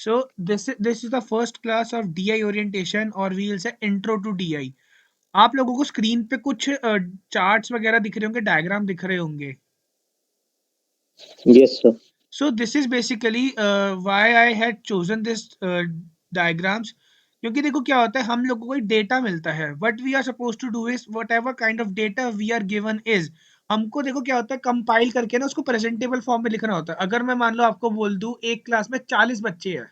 So this is the first class of DI orientation, or we'll say intro to DI. आप लोगों को screen पे कुछ charts वगैरह दिख रहे होंगे, डायग्राम दिख रहे होंगे. Yes, sir. So this is basically why I had chosen this diagrams. क्योंकि देखो क्या होता है, हम लोगों को एक डेटा मिलता है. What we are supposed to do is whatever kind of data we are given is, हमको देखो क्या होता है, कंपाइल करके ना उसको प्रेजेंटेबल फॉर्म में लिखना होता है. अगर मैं मान लो आपको बोल दूं एक क्लास में 40 बच्चे हैं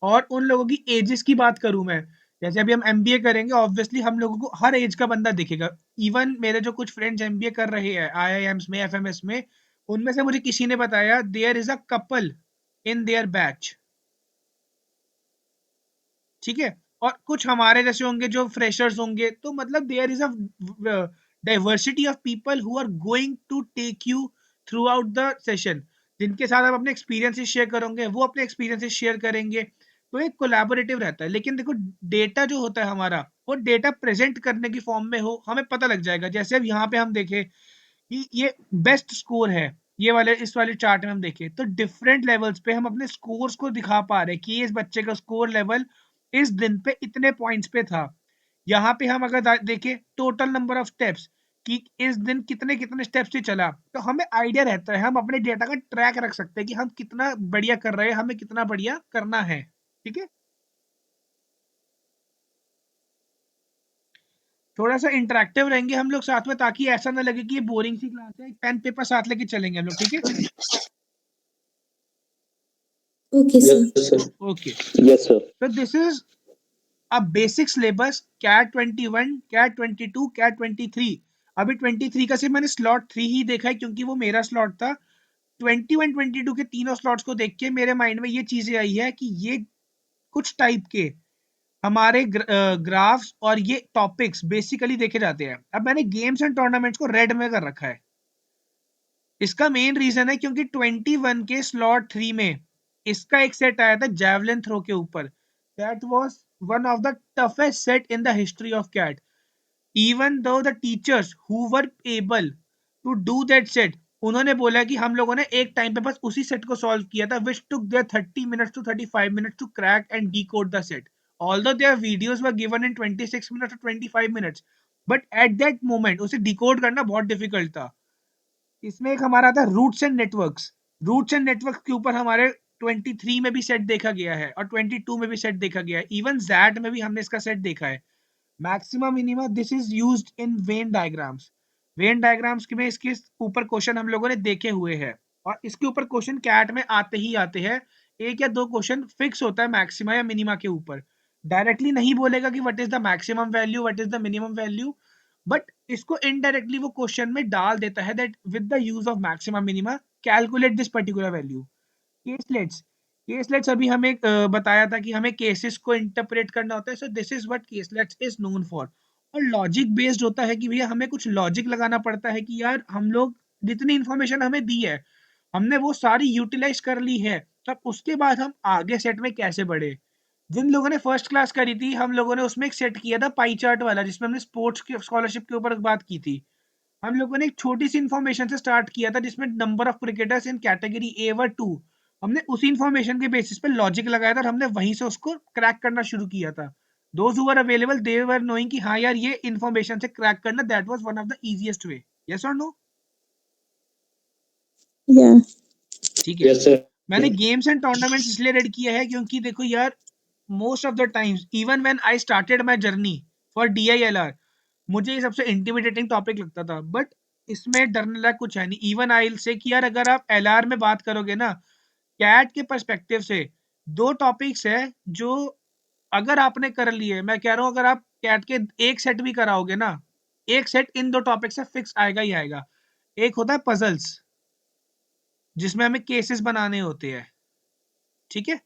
और उन लोगों की एजेस की बात करूं मैं, जैसे अभी हम एमबीए करेंगे, ऑब्वियसली हम लोगों को हर एज का बंदा दिखेगा. इवन मेरे जो कुछ फ्रेंड्स एमबीए कर रहे हैं आईआईएम्स में, एफएमएस में, उनमें से मुझे किसी ने बताया there is a couple in their batch. ठीक है. और कुछ हमारे जैसे होंगे जो फ्रेशर्स होंगे, तो मतलब there is a diversity of people who are going to take you throughout the session, जिनके साथ आप अपने एक्सपीरियंसेस शेयर करोगे, वो अपने एक्सपीरियंसेस शेयर करेंगे. तो एक कोलैबोरेटिव रहता है. लेकिन देखो डेटा जो होता है हमारा, वो डेटा प्रेजेंट करने की फॉर्म में हो, हमें पता लग जाएगा. जैसे अब यहाँ पे हम देखें कि ये बेस्ट स्कोर है, ये वाले इस वाले चार्ट में हम देखें तो डिफरेंट लेवल्स पे हम अपने स्कोर्स को दिखा पा रहे हैं कि इस बच्चे का स्कोर लेवल इस दिन पे इतने पॉइंट्स पे था. यहाँ पे हम अगर देखें टोटल नंबर ऑफ स्टेप्स कि इस दिन कितने कितने स्टेप्स से चला, तो हमें आइडिया रहता है, हम अपने डेटा का ट्रैक रख सकते हैं कि हम कितना बढ़िया कर रहे हैं, हमें कितना बढ़िया करना है. ठीक है. थोड़ा सा इंटरेक्टिव रहेंगे हम लोग साथ में, ताकि ऐसा ना लगे कि ये बोरिंग सी क्लास है. पेन पेपर साथ लेके चलेंगे हम लोग. ठीक है. Okay, sir. Yes, sir. Okay. Yes, sir. So this is a basic syllabus CAT 21, CAT 22, CAT 23. अभी 23 का सिर्फ मैंने स्लॉट 3 ही देखा है क्योंकि वो मेरा स्लॉट था. 21, 22 के तीनों स्लॉट्स को देख के मेरे माइंड में ये चीजें आई है कि ये कुछ टाइप के हमारे ग्राफ्स और ये टॉपिक्स बेसिकली देखे जाते हैं. अब मैंने गेम्स एंड टूर्नामेंट्स को रेड में कर रखा है. इसका मेन रीजन है क्योंकि 21 के स्लॉट 3 में इसका एक सेट आया था जैवलिन थ्रो के ऊपर. That was one of the toughest set in the history of CAT. Even though the teachers who were able to do that set, उन्होंने बोला कि हम लोगों ने एक टाइम पे बस उसी सेट को सॉल्व किया था, which took their 30 minutes to 35 minutes to crack and decode the set. Although their videos were given in 26 minutes और 25 minutes, but at that moment उसे डिकोड करना बहुत डिफिकल्ट था. इसमें एक हमारा था routes and networks. Routes and networks के ऊपर हमारे 23 में भी सेट देखा गया है और 22 में भी सेट देखा गया है. इवन जैट में भी हमने इसका सेट देखा है. Maxima minima this is used in Venn diagrams. Venn diagrams में इसके ऊपर क्वेश्चन हम लोगों ने देखे हुए हैं और इसके ऊपर क्वेश्चन कैट में आते ही आते हैं. एक या दो क्वेश्चन फिक्स होता है मैक्सिमा या मिनिमा के ऊपर. डायरेक्टली नहीं बोलेगा कि what is the maximum value, what is the minimum value, but इसको इनडायरेक्टली वो क्वेश्चन में डाल देता है that with the use of maximum minima calculate this particular value. केसलेट्स. केसलेट्स अभी हमें बताया था कि हमें केसेस को इंटरप्रेट करना होता है. So this is what केसलेट्स is known for. और लॉजिक बेस्ड होता है कि भैया हमें कुछ लॉजिक लगाना पड़ता है कि यार हम लोग जितनी इंफॉर्मेशन हमें दी है हमने वो सारी यूटिलाइज कर ली है, तब उसके बाद हम आगे सेट में कैसे बढ़े. जिन लोगों ने फर्स्ट क्लास करी थी हम लोगों ने उसमें एक सेट किया था पाई चार्ट वाला, जिसमें हमने स्पोर्ट्स के स्कॉलरशिप के ऊपर बात की थी. हम लोगों ने एक छोटी सी इंफॉर्मेशन से स्टार्ट किया था जिसमें number of cricketers in category A were 2. हमने उसी इंफॉर्मेशन के बेसिस पे लॉजिक लगाया था और हमने वहीं से उसको क्रैक करना शुरू किया था. Those who were available they were knowing कि हाँ यार ये इंफॉर्मेशन से क्रैक करना that was one of the easiest way. Yes और नो? Yeah. ठीक है. Yes, sir. मैंने गेम्स एंड टूर्नामेंट्स इसलिए रेड किया है क्योंकि देखो यार most of the times even when I started my journey for DILR, मुझे ये सबसे इंटिमिडेटिंग टॉपिक लगता था. बट इसमें डरने लायक कुछ है नहीं. इवन आई विल से कि यार अगर आप एलआर में बात करोगे ना, कैट के पर्सपेक्टिव से दो टॉपिक्स है जो अगर आपने कर लिए, मैं कह रहा हूं अगर आप कैट के एक सेट भी कराओगे ना, एक सेट इन दो टॉपिक से फिक्स आएगा ही आएगा. एक होता है पजल्स, जिसमें हमें केसेस बनाने होते हैं. ठीक है.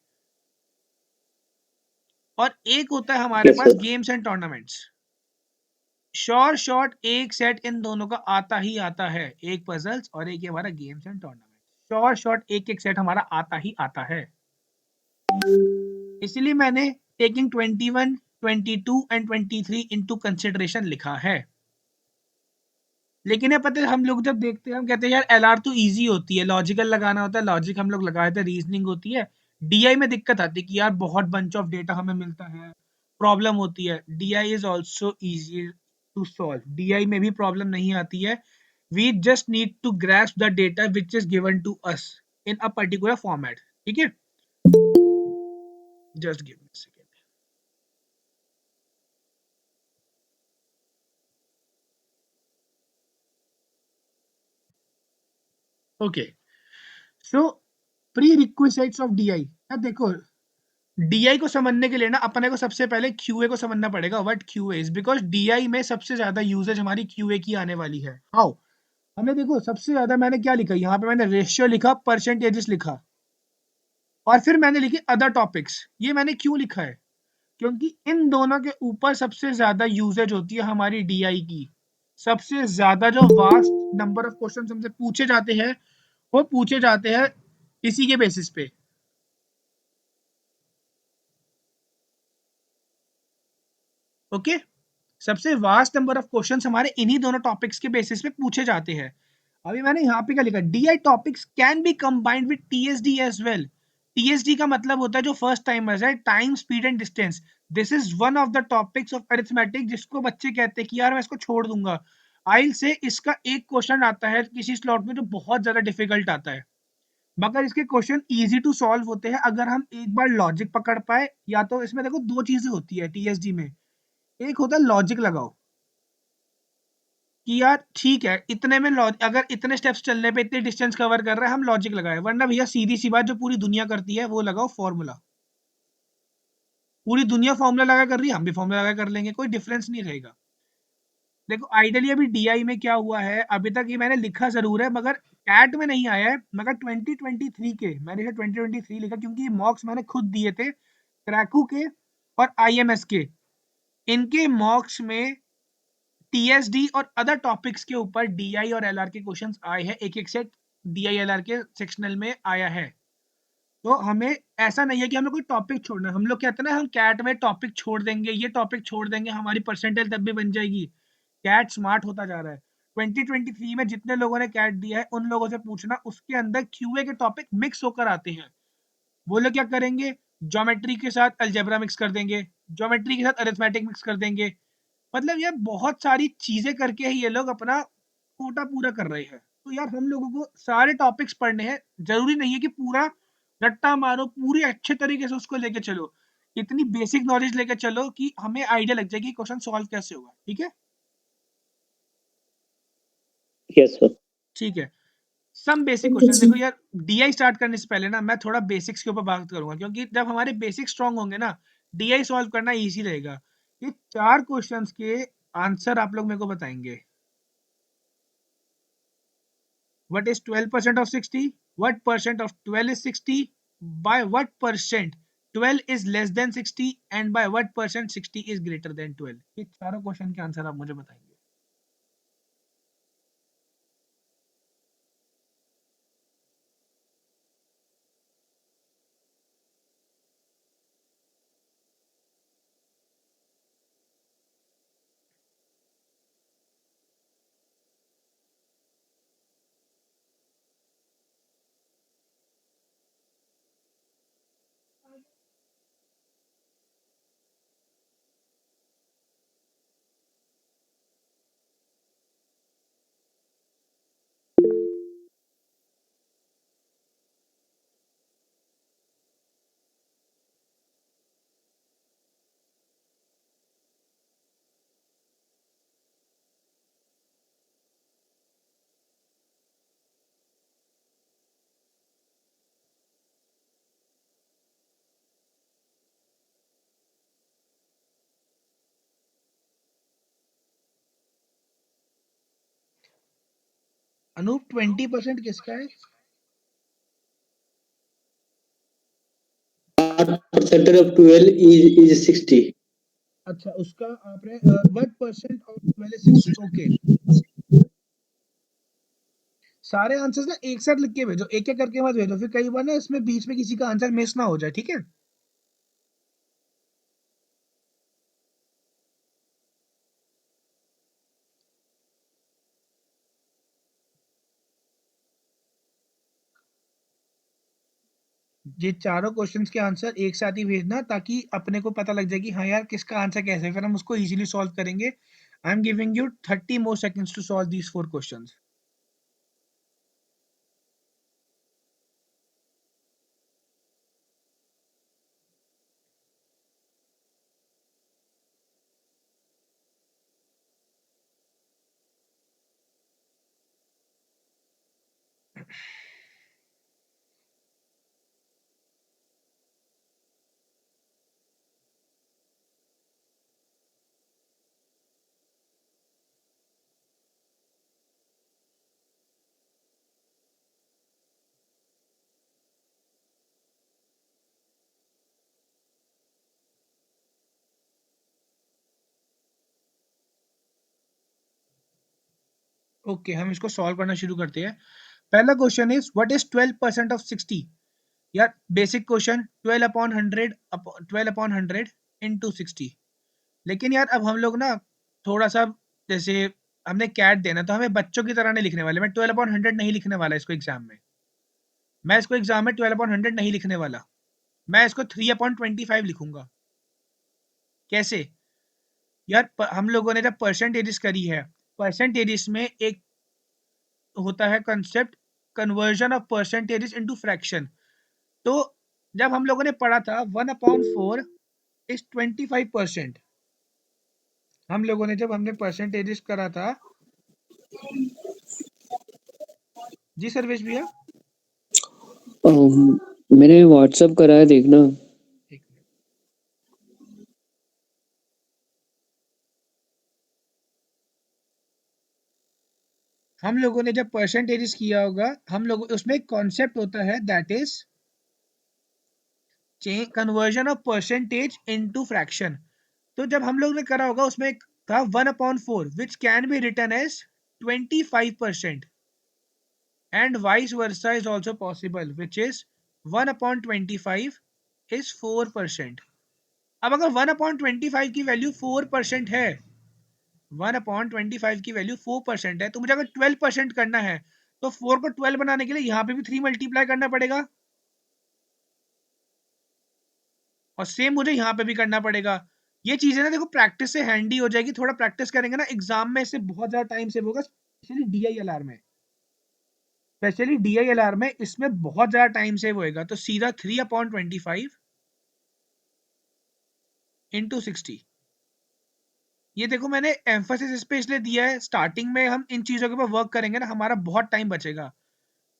और एक होता है हमारे Yes, pass sir. Games and tournaments. Short एक सेट इन दोनों का आता ही आता है, एक पजल्स और एक हमारा गेम्स एंड टूर्नामेंट. शॉर्ट एक एक सेट हमारा आता ही आता है. इसलिए मैंने टेकिंग 21, 22 एंड 23 इनटू कंसिडरेशन लिखा है. लेकिन ये पता है हम लोग जब देखते हैं हम कहते हैं यार एलआर तो इजी होती है, लॉजिकल लगाना होता है, लॉजिक हम लोग लगाए थे, रीजनिंग होती है, डीआई में दिक्कत आती है कि यार बहुत बंच ऑफ डेटा हमें मिलता है, प्रॉब्लम होती है। DI is also easy to solve, DI में भी प्रॉब्लम नहीं आती है। We just need to grasp the data which is given to us in a particular format. ठीक है, just give me second. Okay, so prerequisites of DI. देखो, DI को समझने के लिए ना अपने को सबसे पहले क्यूए को समझना पड़ेगा। What QA is, because DI में सबसे ज्यादा यूजेज हमारी क्यूए की आने वाली है। हाउ? हमने देखो सबसे ज्यादा मैंने क्या लिखा, यहाँ पे मैंने रेशियो लिखा, परसेंटेजेस लिखा, और फिर मैंने लिखी अदर टॉपिक्स। ये मैंने क्यों लिखा है? क्योंकि इन दोनों के ऊपर सबसे ज्यादा यूजेज होती है हमारी डीआई की। सबसे ज्यादा जो वास्ट नंबर ऑफ क्वेश्चन हमसे पूछे जाते हैं, वो पूछे जाते हैं इसी के बेसिस पे। ओके, सबसे वास्ट नंबर ऑफ क्वेश्चंस हमारे इन्हीं दोनों टॉपिक्स के बेसिस पे पूछे जाते हैं। अभी मैंने यहाँ पे क्या लिखा, DI topics can be combined with TSD as well. TSD का मतलब होता है जो फर्स्ट टाइमर्स है, time speed and distance. This is one of the topics of arithmetic जिसको बच्चे कहते हैं कि यार मैं इसको छोड़ दूंगा। आइल से इसका एक क्वेश्चन आता है किसी स्लॉट में जो बहुत ज्यादा डिफिकल्ट आता है, मगर इसके क्वेश्चन इजी टू सॉल्व होते हैं अगर हम एक बार लॉजिक पकड़ पाए। या तो इसमें देखो दो चीजें होती है टीएसडी में, एक होता है लॉजिक लगाओ कि यार ठीक है इतने में अगर इतने स्टेप्स चलने पे इतनी डिस्टेंस कवर कर रहा है, हम लॉजिक लगाए। वरना भैया सीधी सी बात जो पूरी दुनिया करती है वो लगाओ, फॉर्मूला। पूरी दुनिया फॉर्मूला लगा कर रही है, हम भी फॉर्मूला लगा कर लेंगे, कोई डिफरेंस नहीं रहेगा। देखो आइडियली अभी डीआई में क्या हुआ है, अभी तक ये मैंने लिखा जरूर है मगर कैट में नहीं आया है। मगर 2023 के मैंने इसे 2023 लिखा क्योंकि ये मॉक्स मैंने खुद दिए थे, क्रैकू के और आईएमएस के। इनके मॉक्स में टीएसडी और अदर टॉपिक्स के ऊपर डीआई और एलआर के क्वेश्चंस आए हैं, एक एक सेट डीआई एलआर के सेक्शनल में आया है। तो हमें ऐसा नहीं है कि हमें कोई टॉपिक छोड़ना है। हम लोग कहते हैं ना हम कैट में टॉपिक छोड़ देंगे, ये टॉपिक छोड़ देंगे, हमारी परसेंटेज तब भी बन जाएगी। कैट स्मार्ट होता जा रहा है। 2023 में जितने लोगों ने कैट दिया है उन लोगों से पूछना, उसके अंदर क्यूए के टॉपिक मिक्स होकर आते हैं। वो लोग क्या करेंगे, ज्योमेट्री के साथ अलजेब्रा मिक्स कर देंगे, ज्योमेट्री के साथ अरिथमेटिक मिक्स कर देंगे। मतलब ये बहुत सारी चीजें करके ही ये लोग अपना कोटा पूरा कर रहे हैं। तो यार हम लोगों को सारे टॉपिक्स पढ़ने हैं, जरूरी नहीं है कि पूरा रट्टा मारो, पूरी अच्छे तरीके से उसको लेके चलो। इतनी बेसिक नॉलेज लेके चलो कि हमें आइडिया लग जाए कि क्वेश्चन सॉल्व कैसे होगा। ठीक है, यस सर। ठीक है। सम बेसिक क्वेश्चन देखो यार, डीआई स्टार्ट करने से पहले ना मैं थोड़ा बेसिक्स के ऊपर बात करूंगा, क्योंकि जब हमारे बेसिक स्ट्रांग होंगे ना, डीआई सॉल्व करना इजी रहेगा। ये चार क्वेश्चंस के आंसर आप लोग मेरे को बताएंगे। What is 12% of 60? What percent of 12 is 60? By what percent 12 is less than 60? And by what percent 60 is greater than 12? ये चारों क्वेश्चन के आंसर आप मुझे बताएंगे। अनूप 20% किसका है? Percentage of 12 is 60। अच्छा, उसका आपने what percent of 12 is 60? Okay, सारे आंसर्स ना एक साथ लिख के भेजो, एक एक करके मत भेजो, फिर कई बार ना इसमें बीच में किसी का आंसर मिस ना हो जाए। ठीक है, ये चारों क्वेश्चंस के आंसर एक साथ ही भेजना, ताकि अपने को पता लग जाए कि हाँ यार किसका आंसर कैसे है, फिर हम उसको इजीली सॉल्व करेंगे। I am giving you 30 more seconds to solve these 4 questions. Okay, हम इसको सॉल्व करना शुरू करते हैं। पहला question is what is 12% of 60? यार बेसिक क्वेश्चन, 12 अपॉन 100 इंटू 60। लेकिन यार अब हम लोग ना थोड़ा सा, जैसे हमने कैट देना तो हमें बच्चों की तरह नहीं लिखने वाले। मैं 12 अपॉन 100 नहीं लिखने वाला इसको एग्जाम में। मैं इसको एग्जाम में 12 अपॉन 100 नहीं लिखने वाला। मैं इसको 3 अपॉन 25 लिखूंगा। कैसे? यार हम लोगों ने जब परसेंटेजेस करी है, परसेंटेजेस में एक होता है concept, conversion of percentages into fraction. तो जब हम लोगों ने पढ़ा था 1/4 इज 25%। हम लोगों ने जब हमने परसेंटेजेस करा था। जी सर्वेश भैया। मैंने व्हाट्सअप करा है, देखना। एक मिनट। हम लोगों ने जब परसेंटेजेस किया होगा, हम लोग उसमें एक कॉन्सेप्ट होता है, that is conversion of percentage into fraction. तो जब हम लोग ने करा होगा उसमें एक था 1/4 which can be written as 25%, and vice versa is also possible, which is 1/25 is 4%। अब अगर 1/25 की वैल्यू 4% है, 1/25 की वैल्यू 4% है, तो मुझे अगर 12% करना है तो 4 को 12 बनाने के लिए यहाँ पे भी 3 मल्टीप्लाई करना पड़ेगा, और सेम मुझे यहाँ पे भी करना पड़ेगा। ये चीजें ना देखो प्रैक्टिस से हैंडी हो जाएगी, थोड़ा प्रैक्टिस करेंगे ना एग्जाम में, इससे बहुत ज्यादा टाइम सेव होगा। स्पेशली DILR में इसमें बहुत ज्यादा टाइम सेव होएगा। तो सीधा 3/25 × 60। ये देखो मैंने एम्फोसिस इस पे इसलिए दिया है, स्टार्टिंग में हम इन चीजों के ऊपर वर्क करेंगे ना, हमारा बहुत टाइम बचेगा।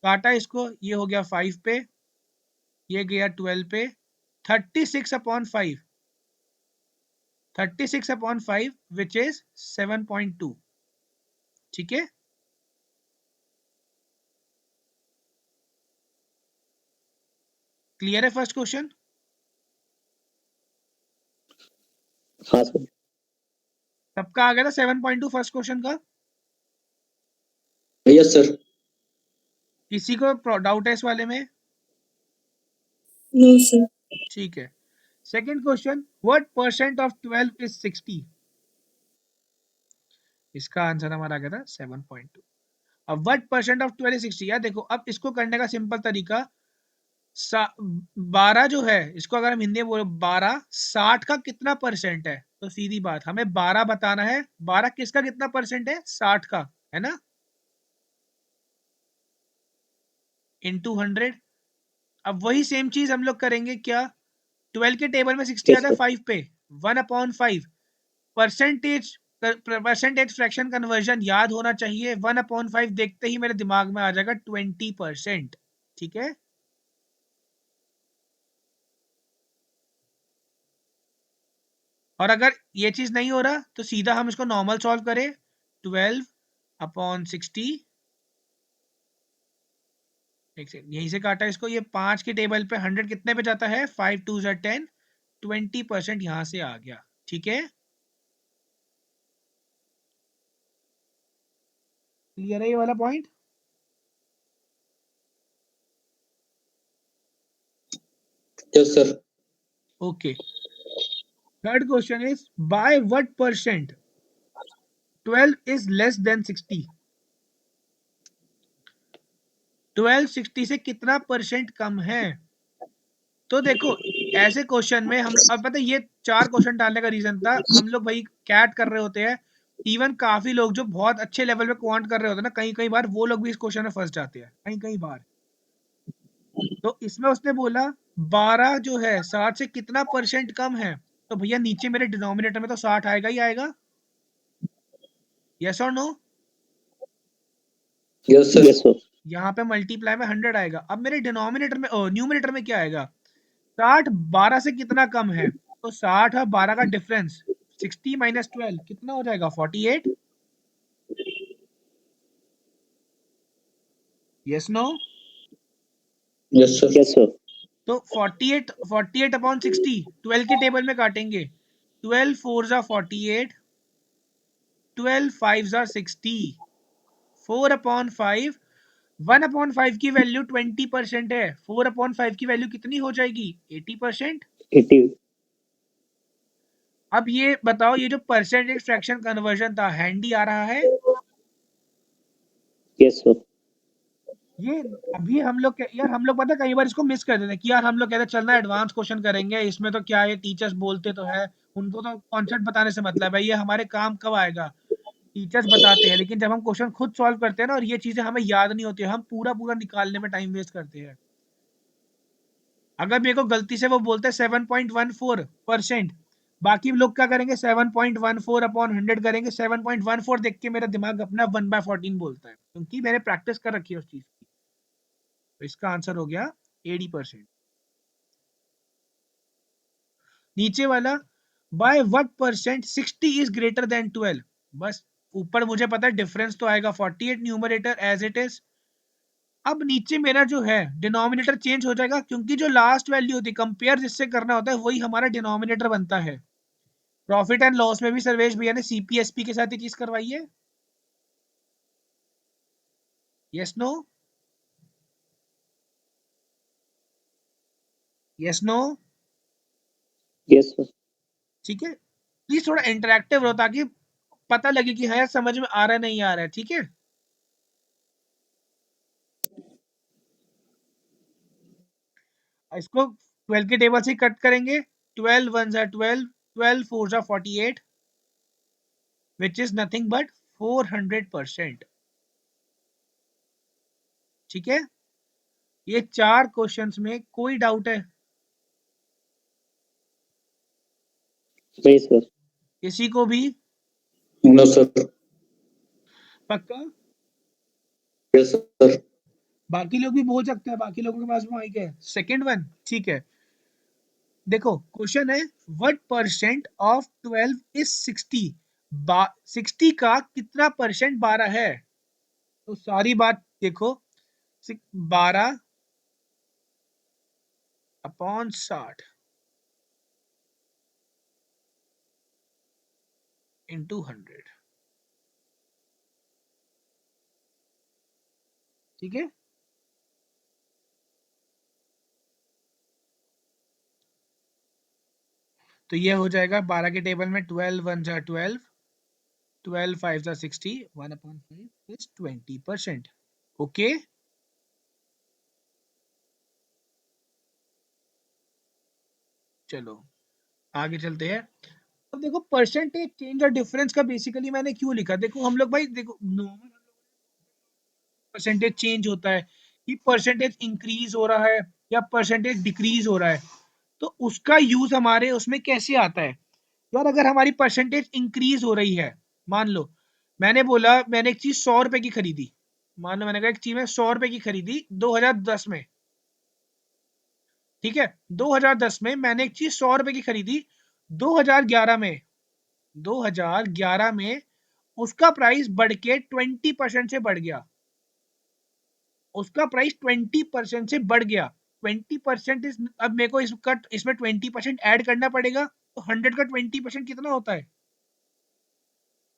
काटा इसको, ये हो गया 5 पे, ये गया 12 पे। 36/5, 36/5 विच इज 7.2। ठीक है, क्लियर है फर्स्ट क्वेश्चन? हाँ सर। सबका आ गया था 7.2 फर्स्ट क्वेश्चन का? Yes sir. किसी को डाउट है इस वाले में? No sir. ठीक है। Second question, what percent of 12 is 60? इसका आंसर हमारा आ गया था 7.2। अब व्हाट परसेंट ऑफ 12 इज 60? यार देखो अब इसको करने का सिंपल तरीका, 12 जो है, इसको अगर हम हिंदी में बोले 12 60 का कितना परसेंट है, तो सीधी बात हमें 12 बताना है। 12 किसका कितना परसेंट है? 60 का, है ना, इनटू 100। अब वही सेम चीज हम लोग करेंगे क्या, 12 के टेबल में 60 यस आता है सर। 5 पे, 1/5 परसेंटेज, परसेंटेज फ्रैक्शन कन्वर्जन याद होना चाहिए। 1/5 देखते ही मेरे दिमाग में आ जाएगा 20%। ठीक है, और अगर ये चीज नहीं हो रहा तो सीधा हम इसको नॉर्मल सॉल्व करें। 12/60, एक सेकंड यहीं से काटा इसको, ये 5 के टेबल पे 100 कितने पे जाता है, 5 2 10, 20% यहां से आ गया। ठीक है, क्लियर है ये वाला point? Yes sir. Okay, third question is by what percent 12 is less than 60? 12 60 से कितना परसेंट कम है? तो देखो ऐसे क्वेश्चन में हम अब पता है ये 4 क्वेश्चन डालने का रीजन था, हम लोग भाई कैट कर रहे होते हैं। इवन काफी लोग जो बहुत अच्छे लेवल पे क्वांट कर रहे होते हैं ना, कई कई बार वो लोग भी इस क्वेश्चन में फंस जाते हैं कई कई बार। तो इसमें उसने बोला 12 जो है 60 से कितना परसेंट कम है, तो भैया नीचे मेरे डिनोमिनेटर में तो 60 आएगा ही आएगा। यस और no? Yes sir. Yes sir. यहाँ पे मल्टीप्लाई में 100 आएगा। अब मेरे डिनोमिनेटर में न्यूमिनेटर में क्या आएगा? 60 12 से कितना कम है, तो 60 और 12 का डिफरेंस 60 माइनस 12 कितना हो जाएगा? 48। Yes no? Yes sir. Yes sir. तो 48 अपॉन 60 12 के टेबल में काटेंगे। 12 4 जा 48, 12 5 जा 60, 4 अपॉन 5, 1 अपॉन 5 की वैल्यू 20% है, 4 अपॉन 5 की वैल्यू कितनी हो जाएगी? 80%। 80। अब ये बताओ ये जो परसेंटेज फ्रैक्शन कन्वर्जन था हैंडी आ रहा है? Yes sir. ये अभी हम लोग यार हम लोग पता है कई बार इसको मिस कर देते हैं कि यार हम लोग कहते हैं चलना एडवांस क्वेश्चन करेंगे, इसमें तो क्या है टीचर्स बोलते तो है, उनको तो कॉन्सेप्ट बताने से मतलब है, ये हमारे काम कब आएगा? टीचर्स बताते हैं, लेकिन जब हम क्वेश्चन खुद सॉल्व करते हैं ना और ये चीजें हमें याद नहीं होती, हम पूरा पूरा निकालने में टाइम वेस्ट करते हैं। अगर मेरे को गलती से वो बोलते हैं 7.14%, बाकी लोग क्या करेंगे 7.14 अपॉन 100 करेंगे, 7.14 देख के मेरा दिमाग अपना 1/14 बोलता है, क्योंकि मैंने प्रैक्टिस कर रखी है उस चीज की। तो इसका आंसर हो गया 80%। नीचे वाला bye what percent 60 is greater than 12? बस ऊपर मुझे पता है डिफरेंस तो आएगा 48, न्यूमरेटर एज इट इज। अब नीचे मेरा जो है डिनोमिनेटर चेंज हो जाएगा, क्योंकि जो लास्ट वैल्यू होती है कंपेयर जिससे करना होता है वही हमारा डिनोमिनेटर बनता है। प्रॉफिट एंड लॉस में भी सर्वेश भैया ने सीपीएसपी के साथ ये चीज करवाई है। Yes no? Yes no? Yes sir. ठीक है, प्लीज थोड़ा इंटरेक्टिव रहो ताकि पता लगे कि हाँ यार समझ में आ रहा है नहीं आ रहा है। ठीक है, इसको 12 के टेबल से कट करेंगे। 12 1 जा 12, 12 4 जा 48, विच इज नथिंग बट 400%। ठीक है, ये 4 क्वेश्चंस में कोई डाउट है? नहीं सर। किसी को भी? No sir. पक्का? Yes sir. बाकी लोग भी बोल सकते हैं, बाकी लोगों के पास में माइक है। सेकंड वन ठीक है, देखो क्वेश्चन है व्हाट परसेंट ऑफ 12 इज 60? 60 का कितना परसेंट 12 है? तो सारी बात देखो, 12 अपॉन 60 इंटू 100। ठीक है, तो ये हो जाएगा 12 के टेबल में 12 1 जा 12, 12 5 जा 60, 1 अपॉन 5 इज 20%। ओके, चलो आगे चलते हैं। अब देखो परसेंटेज चेंज और डिफरेंस का बेसिकली मैंने क्यों लिखा, देखो हम लोग भाई देखो नॉर्मल परसेंटेज चेंज होता है कि परसेंटेज इंक्रीज हो रहा है या परसेंटेज डिक्रीज हो रहा है, तो उसका यूज हमारे उसमें कैसे आता है? यार अगर हमारी परसेंटेज इंक्रीज हो रही है, मान लो मैंने बोला मैंने एक चीज 100 रुपए की खरीदी, मान लो मैंने कहा एक चीज मैं 100 रुपए की खरीदी 2010 में। ठीक है, 2010 में मैंने एक चीज 100 रुपए की खरीदी, 2011 में 2011 में उसका प्राइस बढ़ के 20% से बढ़ गया, उसका प्राइस 20% से बढ़ गया। 20% इस अब मेरे को इसमें 20% ऐड करना पड़ेगा, तो 100 का 20% कितना होता है?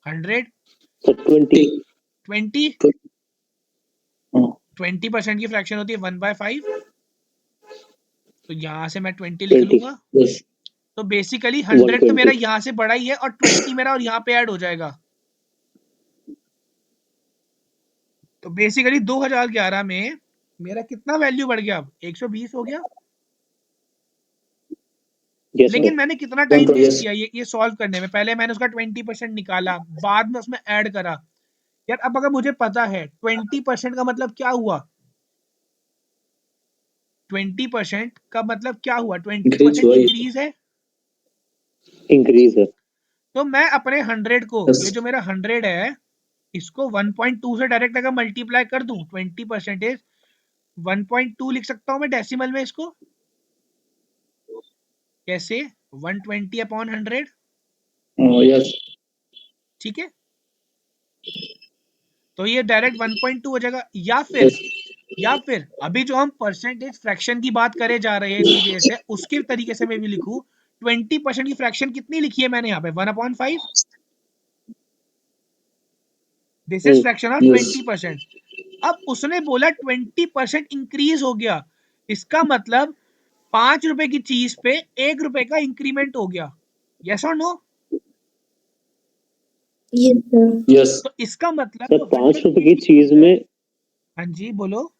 100 सर 20। 20 20% की फ्रैक्शन होती है 1/5, तो यहां से मैं 20 लिख 20। लूंगा। यस। तो बेसिकली 100 तो मेरा 120। यहां से बड़ा ही है और 20 मेरा और यहाँ पे ऐड हो जाएगा। तो बेसिकली 2011 में मेरा कितना वैल्यू बढ़ गया? अब 120 हो गया। yes sir, लेकिन मैंने कितना टाइम वेस्ट yes, किया ये सॉल्व करने में। पहले मैंने उसका 20% निकाला, बाद में उसमें ऐड करा। यार अब अगर मुझे पता है 20% का मतलब क्या हुआ, 20% का मतलब क्या हुआ, increase 20% हुआ ये, इंक्रीज है। increase है, तो मैं अपने 100 को, yes, ये जो मेरा 100 है, इसको 1.2 से डायरेक्ट अगर मल्टीप्लाई कर दूं, 20% 1.2 लिख सकता हूं मैं डेसिमल में इसको। कैसे? 120/100। yes, ठीक है, तो ये डायरेक्ट 1.2 हो जाएगा। yes, या फिर अभी जो हम परसेंटेज फ्रैक्शन की बात करे जा रहे हैं इतनी देर से, उसके तरीके से मैं भी लिखूं। 20% की फ्रैक्शन कितनी लिखी है मैंने यहाँ पे? 1/5। This is fraction of yes, 20%। अब उसने बोला 20% इंक्रीज हो गया, इसका मतलब 5 रुपए की चीज पे 1 रुपए का इंक्रीमेंट हो गया। यस और नो? Yes, sir. yes, तो इसका मतलब सर जो 5 रुपए की 120 चीज है। में, हाँ जी बोलो।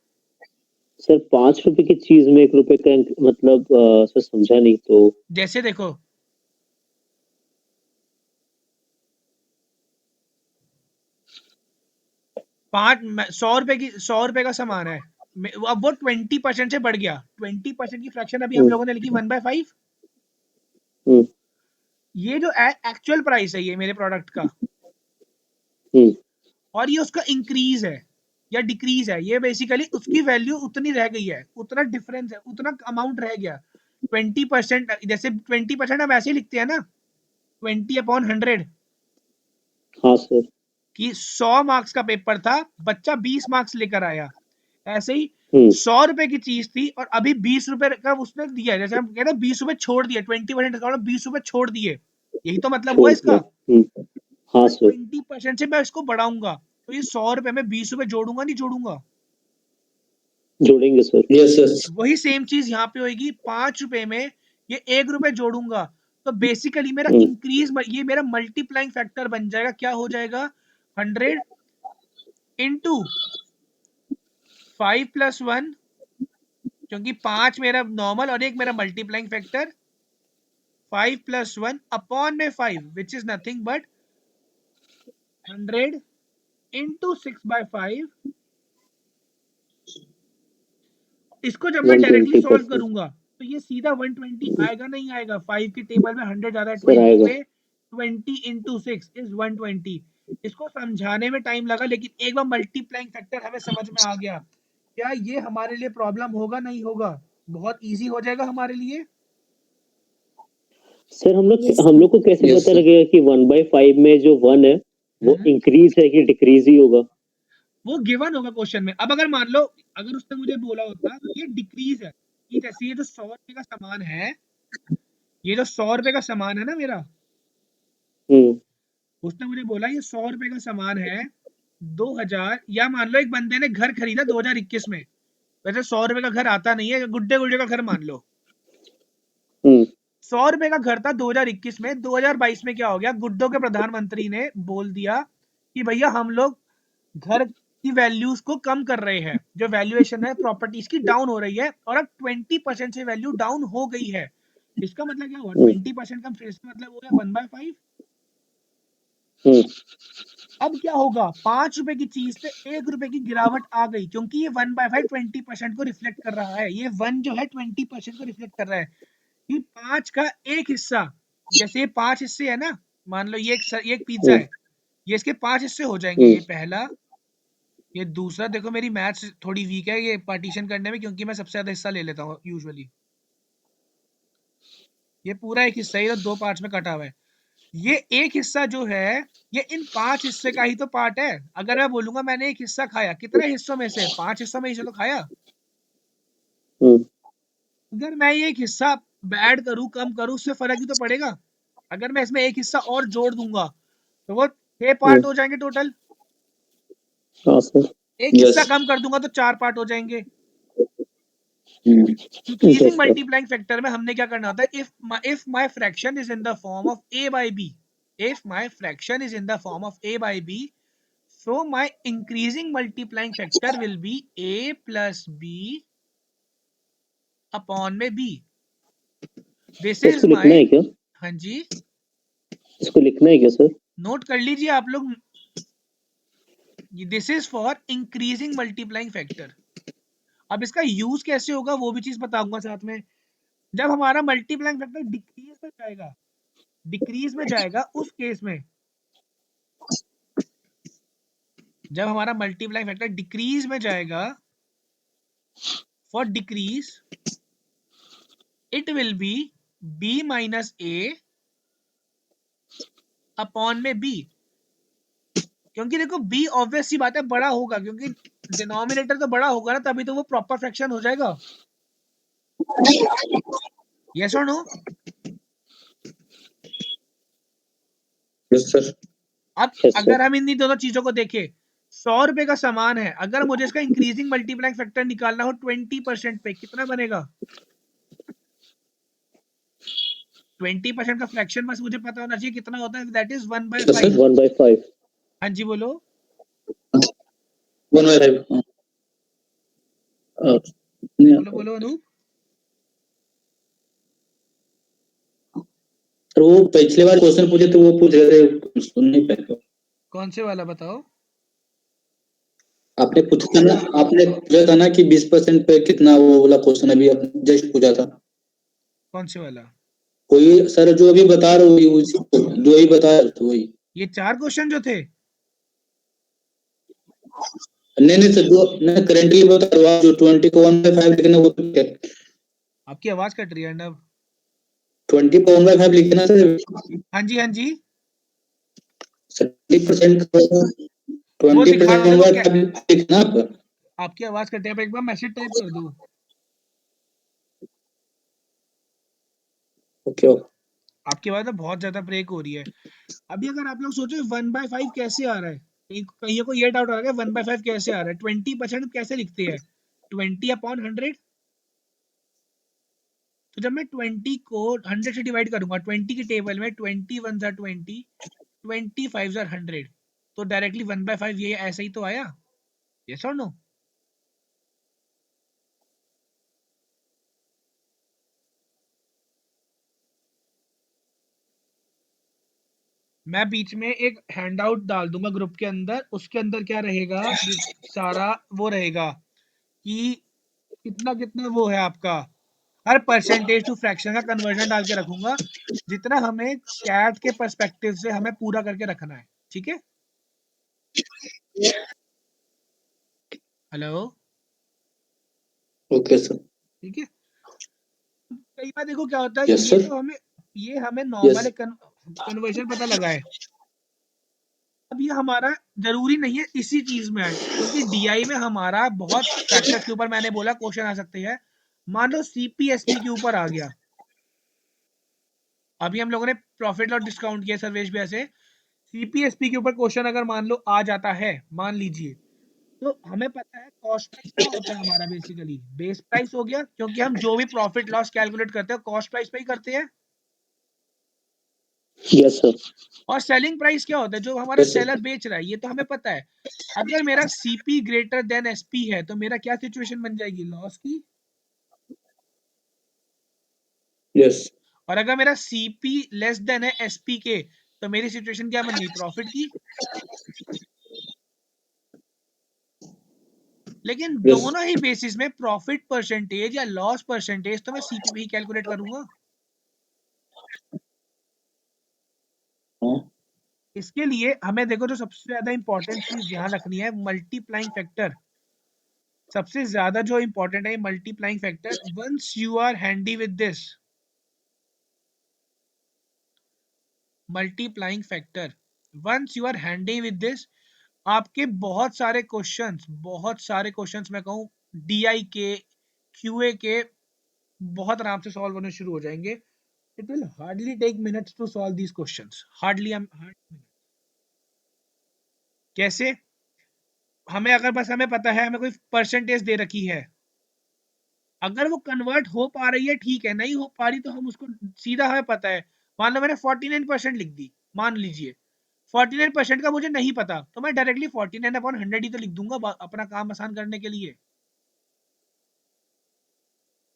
सर 5 रुपए की चीज में 1 रुपए का मतलब सर समझा नहीं तो। जैसे देखो, 100 रुपए का सामान है, अब वो 20% से बढ़ गया। 20% की फ्रैक्शन अभी हम हम्म, लोगों ने लिखी 1/5। हम्म, ये जो एक्चुअल प्राइस है ये मेरे प्रोडक्ट का, हम्म, और ये उसका इंक्रीज है या डिक्रीज है, ये बेसिकली उसकी वैल्यू उतनी रह गई है, उतना डिफरेंस है, उतना अमाउंट रह गया। 20%, जैसे 20% हम ऐसे ही लिखते हैं ना, 20/100, हाँ सर, कि 100 मार्क्स का पेपर था, बच्चा 20 मार्क्स लेकर आया। ऐसे ही हम्म, 100 रुपए की चीज थी और अभी 20 रुपए का उसने दिया, जैसे हम कहते हैं 20 रुपए छोड़ दिए, 20% का 20 रुपए छोड़ दिए, यही तो मतलब हुआ छोड़ इसका। दिया, हाँ मैं सर, 20% से मैं इसको बढ़ाऊंगा, तो ये 100 रुपए में 20 रुपए जोड़ूंगा नहीं जोड़ूंगा? जोड़ेंगे सर, yes, yes, वही सेम चीज यहाँ पे होगी, 5 रुपए में ये 1 रुपए जोड़ूंगा, तो बेसिकली मेरा हम्म, इंक्रीज, ये मेरा मल्टीप्लाइंग फैक्टर बन जाएगा। क्या हो जाएगा? 100 × 5 + 1, क्योंकि 5 मेरा नॉर्मल और 1 मेरा multiplying factor, 5 + 1/5 which is nothing but 100 × 6/5। इसको जब मैं डायरेक्टली सॉल्व 120%, करूंगा तो ये सीधा 120 आएगा, नहीं आएगा? 5 की टेबल में 100 ज्यादा है, सर 20 आएगा, में 20 × 6 इज 120। इसको समझाने में टाइम लगा, लेकिन एक बार मल्टीप्लाइंग फैक्टर हमें समझ में आ गया। क्या ये हमारे लिए प्रॉब्लम होगा? नहीं होगा, बहुत इजी हो जाएगा हमारे लिए। सर Yes, हम sir. लोग को कैसे Yes, पता sir. लगेगा कि 1/5 में जो 1 है वो हम्म, इंक्रीज है कि डिक्रीज ही होगा? वो गिवन होगा क्वेश्चन में। अब अगर मान लो, अगर उसने मुझे बोला होता ये डिक्रीज है, कि जैसे ये जो 100 रुपए का सामान है, ये जो 100 रुपए का सामान है ना मेरा, हम्म, उसने मुझे बोला ये 100 रुपए का सामान है 2000, या मान लो एक बंदे ने घर खरीदा 2021 में, वैसे 100 रुपए का घर आता नहीं है, गुड्डे गुड्डे का घर मान लो। हम्म, 100 रुपए का घर था 2021 में, 2022 में क्या हो गया, गुड्डों के प्रधानमंत्री ने बोल दिया कि भैया हम लोग घर की वैल्यूज को कम कर रहे हैं, जो वैल्यूएशन है प्रॉपर्टीज की डाउन हो रही है, और अब 20% से वैल्यू डाउन हो गई है। इसका मतलब क्या हुआ? हम्म, 20% का फिर से मतलब हो गया 1/5। हम्म, अब क्या होगा? 5 रुपए की चीज पे 1 रुपए की गिरावट आ गई, क्योंकि ये 1/5 20% को रिफ्लेक्ट कर रहा है। ये 1 जो है 20% को रिफ्लेक्ट कर रहा है। ये 5 का एक हिस्सा, जैसे ये 5 हिस्से है ना, मान लो ये एक पिज्जा हम्म, है, ये इसके 5 हिस्से हो जाएंगे। हम्म, ये पहला, ये दूसरा, देखो मेरी मैथ्स थोड़ी वीक है ये पार्टीशन करने में, क्योंकि मैं सबसे ज्यादा हिस्सा ले लेता हूँ यूजुअली। ये पूरा एक हिस्सा, ये तो 2 पार्ट्स में कटा हुआ है। ये एक हिस्सा जो है, ये इन 5 हिस्से का ही तो पार्ट है। अगर मैं बोलूंगा मैंने एक हिस्सा खाया, कितने हिस्सों में से? 5 हिस्सों में से तो खाया। हम्म, अगर मैं ये एक हिस्सा ऐड करूं कम करूं, उससे फर्क ही तो पड़ेगा। अगर मैं इसमें एक हिस्सा और जोड़ दूंगा तो वो 6 पार्ट हम्म, हो जाएंगे टोटल। हाँ सर, एक हिस्सा Yes. कम कर दूंगा तो 4 पार्ट हो जाएंगे। Hmm. Increasing yes sir, multiplying factor में हमने क्या करना होता है? If my fraction is in the form of a by b, if my fraction is in the form of a by b, so my increasing multiplying factor will be a plus b upon में b। This तो is इसको लिखना माई, है क्या? हाँ जी, इसको लिखना है क्या सर? नोट कर लीजिए आप लोग, this is for increasing multiplying factor. अब इसका यूज कैसे होगा वो भी चीज बताऊंगा साथ में। जब हमारा मल्टीप्लाइंग फैक्टर डिक्रीज में जाएगा उस केस में, जब हमारा मल्टीप्लाइंग फैक्टर डिक्रीज में जाएगा, for decrease it will be b minus a upon में b, क्योंकि देखो b ऑब्वियस सी बात है बड़ा होगा, क्योंकि डिनोमिनेटर तो बड़ा होगा ना, तभी तो वो प्रॉपर फ्रैक्शन हो जाएगा। यस और नो? Yes sir. अब यस सर। अगर हम इन दोनों चीजों को देखें, 100 रुपए का सामान है, अगर मुझे इसका इंक्रीजिंग मल्टीप्लाइंग फैक्टर निकालना हो 20% पे, कितना बनेगा? 20% का फ्रैक्शन बस मुझे पता होना चाहिए कितना होता है, दैट इज 1/5। 1/5। हाँ जी बोलो। 1/5। बोलो बोलो अनूप। सर वो पिछले बार क्वेश्चन पूछे थे, वो पूछ रहे थे, सुन नहीं पाए तो। कौन से वाला बताओ? आपने पूछा था ना, आपने पूछा था ना कि 20% पे कितना, वो वाला क्वेश्चन अभी आपने जस्ट पूछा था। कौन से वाला? कोई सर जो अभी बता रहे हो जो ही बता रहे थे वही। ये 4 क्वेश्चन जो थे। नहीं नहीं सर, जो मैं करेंटली बता रहा हूँ, जो 20 को 1/5 लिखना वो क्या? आपकी आवाज कट रही है अर्नब। 20 को 1/5 लिखना सर। हाँ जी हाँ जी, 70% वो दिखा रहा 20% हूँ, देखो क्या, 1/5 लिखना आप। आपकी आवाज कट रही है, आप एक बार मैसेज टाइप कर दो। Okay okay. आपकी आवाज तो बहुत ज्यादा ब्रेक हो रही है। अभी अगर आप लोग सोचो 1/5 कैसे आ रहा है, कहीं को ये डाउट आ रहा है 1/5 कैसे आ रहा है, 20% कैसे लिखते हैं, 20/100। तो जब मैं 20 को 100 से डिवाइड करूंगा, 20 की टेबल में 20 1 जार 20, 25 जार 100, तो डायरेक्टली 1/5 ये ऐसे ही तो आया। यस और नो? मैं बीच में एक हैंडआउट डाल दूंगा ग्रुप के अंदर, उसके अंदर क्या रहेगा, सारा वो रहेगा कि कितना कितना वो है आपका, हर परसेंटेज टू फ्रैक्शन का कन्वर्जन डाल के रखूंगा, जितना हमें कैट के पर्सपेक्टिव से हमें पूरा करके रखना है। ठीक है? हेलो? Okay sir. ठीक है। कई बार देखो क्या होता है, यस ये सर। तो हमें, ये हमें यस। नॉर्मल कन्वर्जन पता लगा है। अब ये हमारा जरूरी नहीं है इसी चीज में आए, क्योंकि डीआई में हमारा बहुत फैक्टर्स के ऊपर, मैंने बोला क्वेश्चन आ सकते हैं। मान लो सीपीएसपी के ऊपर आ गया, अभी हम लोगों ने प्रॉफिट और डिस्काउंट किया सर्वेश भी ऐसे, सीपीएसपी के ऊपर क्वेश्चन अगर मान लो आ जाता है, मान लीजिए, तो हमें पता है कॉस्ट प्राइस क्या होता है हमारा, बेसिकली बेस प्राइस हो गया, क्योंकि हम जो भी प्रॉफिट लॉस कैलकुलेट करते हैं कॉस्ट प्राइस पे ही करते हैं। Yes sir. और सेलिंग प्राइस क्या होता है, जो हमारा यस सेलर सर। बेच रहा है, ये तो हमें पता है। अगर मेरा सीपी ग्रेटर देन एसपी है, तो मेरा क्या सिचुएशन बन जाएगी, लॉस की। यस। और अगर मेरा सीपी लेस देन है एसपी के, तो मेरी सिचुएशन क्या बन गई, प्रॉफिट की। लेकिन यस। दोनों ही बेसिस में प्रॉफिट परसेंटेज या लॉस परसेंटेज तो मैं सीपी पे ही कैलकुलेट करूंगा। हाँ। इसके लिए हमें देखो, जो सबसे ज्यादा इंपॉर्टेंट चीज ध्यान रखनी है, मल्टीप्लाइंग फैक्टर। सबसे ज्यादा जो इंपॉर्टेंट है multiplying factor. Once you are handy with this multiplying factor, once you are handy with this, आपके बहुत सारे क्वेश्चंस मैं कहूँ डीआई के, क्यूए के, बहुत आराम से सॉल्व होने शुरू हो जाएंगे। It will hardly take minutes to solve these questions, hardly. कैसे? हमें अगर बस हमें पता है, हमें कोई परसेंटेज दे रखी है, अगर वो कन्वर्ट हो पा रही है ठीक है, नहीं हो पा रही तो हम उसको सीधा, हमें पता है, मान लो मैंने 49% लिख दी, मान लीजिए 49% का मुझे नहीं पता, तो मैं डायरेक्टली 49/100 ही तो लिख दूंगा अपना काम आसान करने के लिए।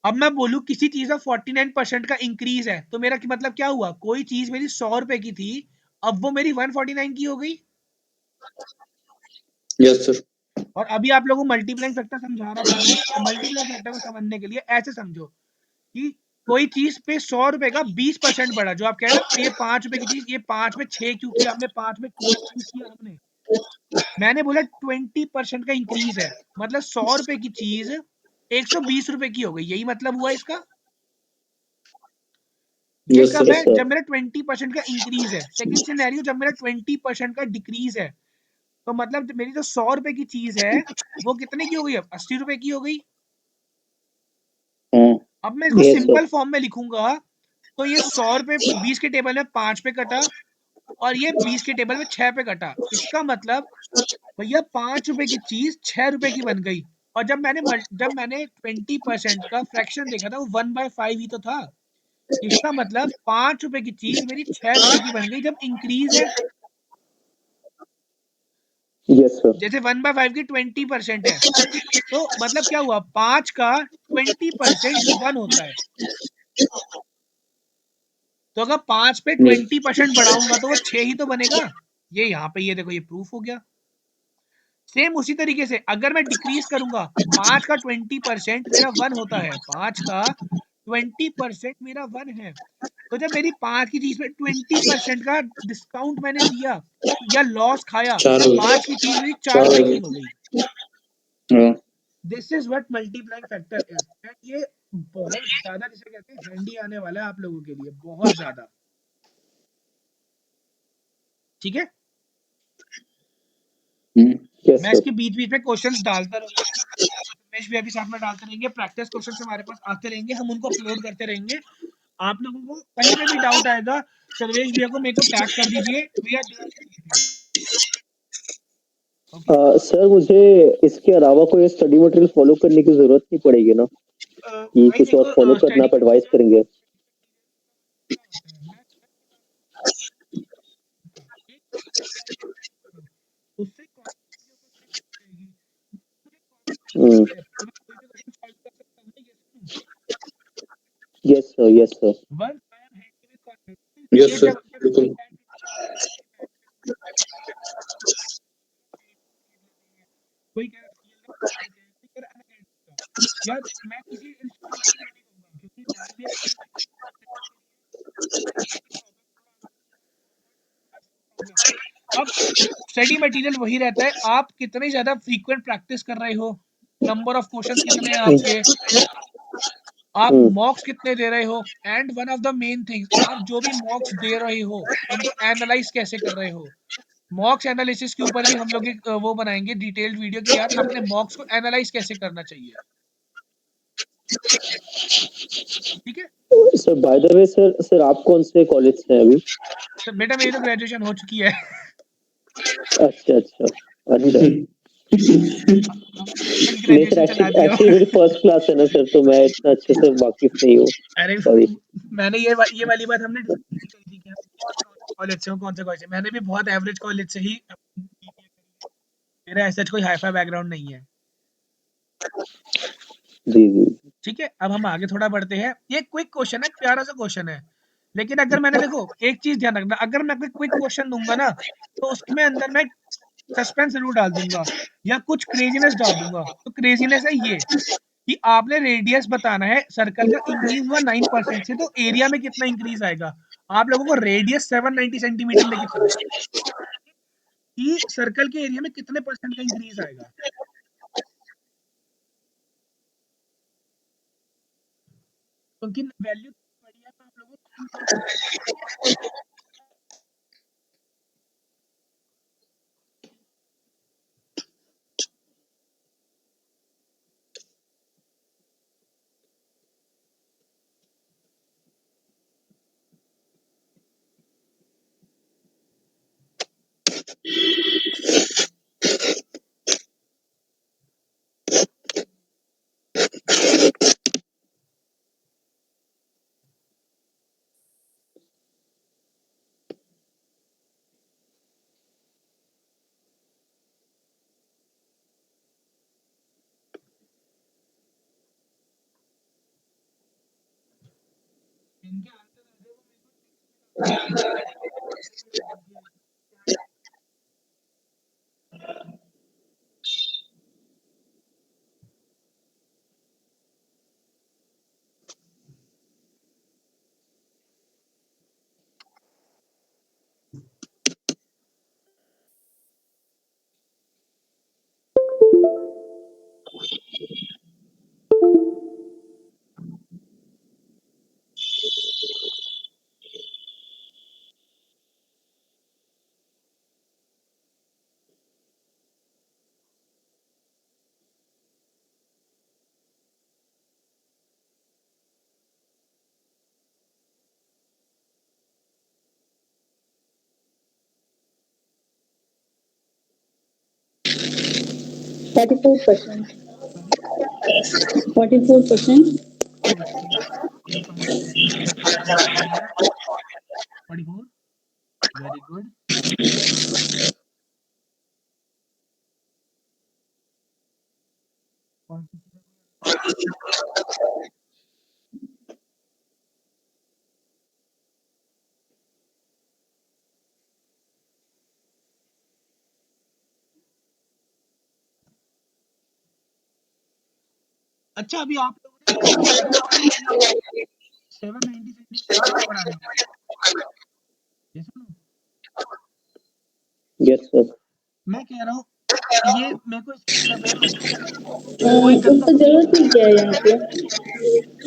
अब मैं बोलूं किसी चीज में 49% का इंक्रीज है, तो मेरा मतलब क्या हुआ, कोई चीज मेरी 100 रुपए की थी, अब वो मेरी 149 की हो गई। Yes sir. और अभी आप लोगों को मल्टीप्लाइंग फैक्टर समझा रहा था मैं, तो मल्टीप्लाइंग फैक्टर को समझने के लिए ऐसे समझो कि कोई चीज पे 100 रुपए का 20% बढ़ा, जो आप कह रहे ना ये 5 रुपए की चीज, ये 5 में 6 क्यों किया हमने, 5 में 3 क्यों किया हमने, मैंने बोला 20% का इंक्रीज है, मतलब 100 रुपए की चीज 120 रुपए की हो गई, यही मतलब हुआ इसका। ये यस कब सर। है, यस सर। जब मेरा 20% का इंक्रीज है। सेकंड सिनेरियो, जब मेरा 20% का डिक्रीज है, तो मतलब मेरी जो 100 रुपए की चीज है वो कितने की हो गई, अब 80 रुपए की हो गई। हाँ। अब मैं इसको यस सर। सिंपल फॉर्म में लिखूंगा, तो ये 100 रुपए 20 के टेबल में 5 पे कटा, और ये 20 के टेबल में 6 पे कटा, इसका मतलब भैया 5 रुपए की चीज 6 रुपए की बन गई। और जब मैंने 20% का फ्रैक्शन देखा था, वो 1/5 ही तो था। इसका मतलब 5 रुपए की चीज मेरी 6 रुपए की बन गई जब इंक्रीज है। Yes sir. जैसे 1/5 की 20% है, तो मतलब क्या हुआ, 5 का 20% 1 होता है। तो अगर 5 पे यस। 20% बढ़ाऊंगा तो वो 6 ही तो बनेगा। ये यहाँ पे, ये देखो, ये प्रूफ हो गया। सेम उसी तरीके से अगर मैं डिक्रीज करूंगा, 5 का 20% मेरा 1 होता है, 5 का 20% मेरा 1 है। तो जब मेरी 5 की चीज पे 20% का डिस्काउंट मैंने दिया या लॉस खाया, चार तब हो 5 की चीज मेरी चार चार हो रुपए की गई। हो गई। हाँ। This is what multiplying factor is, and ये बहुत ज्यादा, जिसे कहते हैं, हैंडी आने वाला है आप लोगों के लिए, बहुत ज्यादा। ठीक है, यस मैं सर। इसके बीच बीच में क्वेश्चंस डालता रहूंगा, रमेश भी अभी साथ में डालते रहेंगे, प्रैक्टिस क्वेश्चंस हमारे पास आते रहेंगे, हम उनको अपलोड करते रहेंगे। आप लोगों को कहीं पे भी डाउट आएगा, सर्वेश भैया को मेरे को टैग कर दीजिए, we are there. Okay, sir मुझे इसके अलावा कोई स्टडी मटेरियल फॉलो करने की जरूरत नहीं पड़ेगी ना, कि भाई कुछ और देखो, फॉलो करना स्टडी आप एडवाइस करेंगे? क्या होता है, मैं एक उससे कॉन्सेप्ट जाएगी, मुझे हम्म। कॉन्सेप्ट है, तो मैं कोई भी क्वेश्चन सॉल्व कर सकता हूँ ना, yes no? Yes sir. Yes sir. Once I am handy with concept, ये यस सर, जब जब बिल्कुल। कोई कह रहा है कोई कह रहा है यार, मैं किसी इंस्टीट्यूट को नहीं कहूंगा, क्योंकि मैंने भी अपनी प्रॉब्लम। अब स्टडी मटेरियल वही रहता है, आप कितने ज्यादा फ्रीक्वेंट प्रैक्टिस कर रहे हो, नंबर ऑफ क्वेश्चंस कितने हैं आपके, आप हम्म। मॉक्स कितने दे रहे हो, and one of the main things, आप जो भी मॉक्स दे रहे हो उनको एनालाइज कैसे कर रहे हो। मॉक्स एनालिसिस के ऊपर भी हम लोग एक वो बनाएंगे डिटेल्ड वीडियो, कि यार अपने मॉक्स को एनालाइज कैसे करना चाहिए। ठीक है sir by the way sir आप कौन से कॉलेज से हैं अभी? तो बेटा, मेरी तो ग्रेजुएशन हो चुकी है। अच्छा अच्छा। अच्छा। हमने नहीं सर, ग्रेजुएशन चला एक्चुअली दिया। एक्चुअली मेरी फर्स्ट क्लास है ना सर, तो मैं इतना अच्छे से वाकिफ नहीं हूँ। अरे सॉरी। मैंने ये वाली बात हमने डिस्कस करी थी कि हम कॉलेज से हो, कौन से कॉलेज से, मैंने भी बहुत एवरेज कॉलेज से ही मेरा ऐसा कोई हाईफाई बैकग्राउंड नहीं है। जी जी। ठीक है, अब हम आगे थोड़ा बढ़ते हैं। ये क्विक क्वेश्चन है, प्यारा सा क्वेश्चन है, लेकिन अगर मैंने, देखो एक चीज ध्यान रखना, अगर मैं कोई क्विक क्वेश्चन दूंगा ना, तो उसमें अंदर मैं सस्पेंस जरूर डाल दूंगा या कुछ क्रेजीनेस डाल दूंगा। तो क्रेजीनेस है ये कि आपने रेडियस बताना है, सर्कल का इंक्रीज हुआ 9% से, तो एरिया में कितना इंक्रीज आएगा। आप लोगों को रेडियस 790 सेंटीमीटर लेके चलना है कि सर्कल के एरिया में कितने परसेंट का इंक्रीज आएगा, क्योंकि वैल्यू बढ़िया, तो आप लोगों को जिनके आंसर आ रहे वो मेरे को $44%. सॉरी 44%. ओके ये 5% का कैलकुलेट कर लिया 44 वेरी गुड और किसी का अच्छा अभी आप लोगों ने मेरे को पढ़ाया है कि 790 सेंटीमीटर क्यों पढ़ा रहे हो ये सुनो यस सर। मैं कह रहा हूँ ये मेरे को इसकी जरूरत है तो कोई गंदा उसका जरूरत ही क्या है यहाँ पे?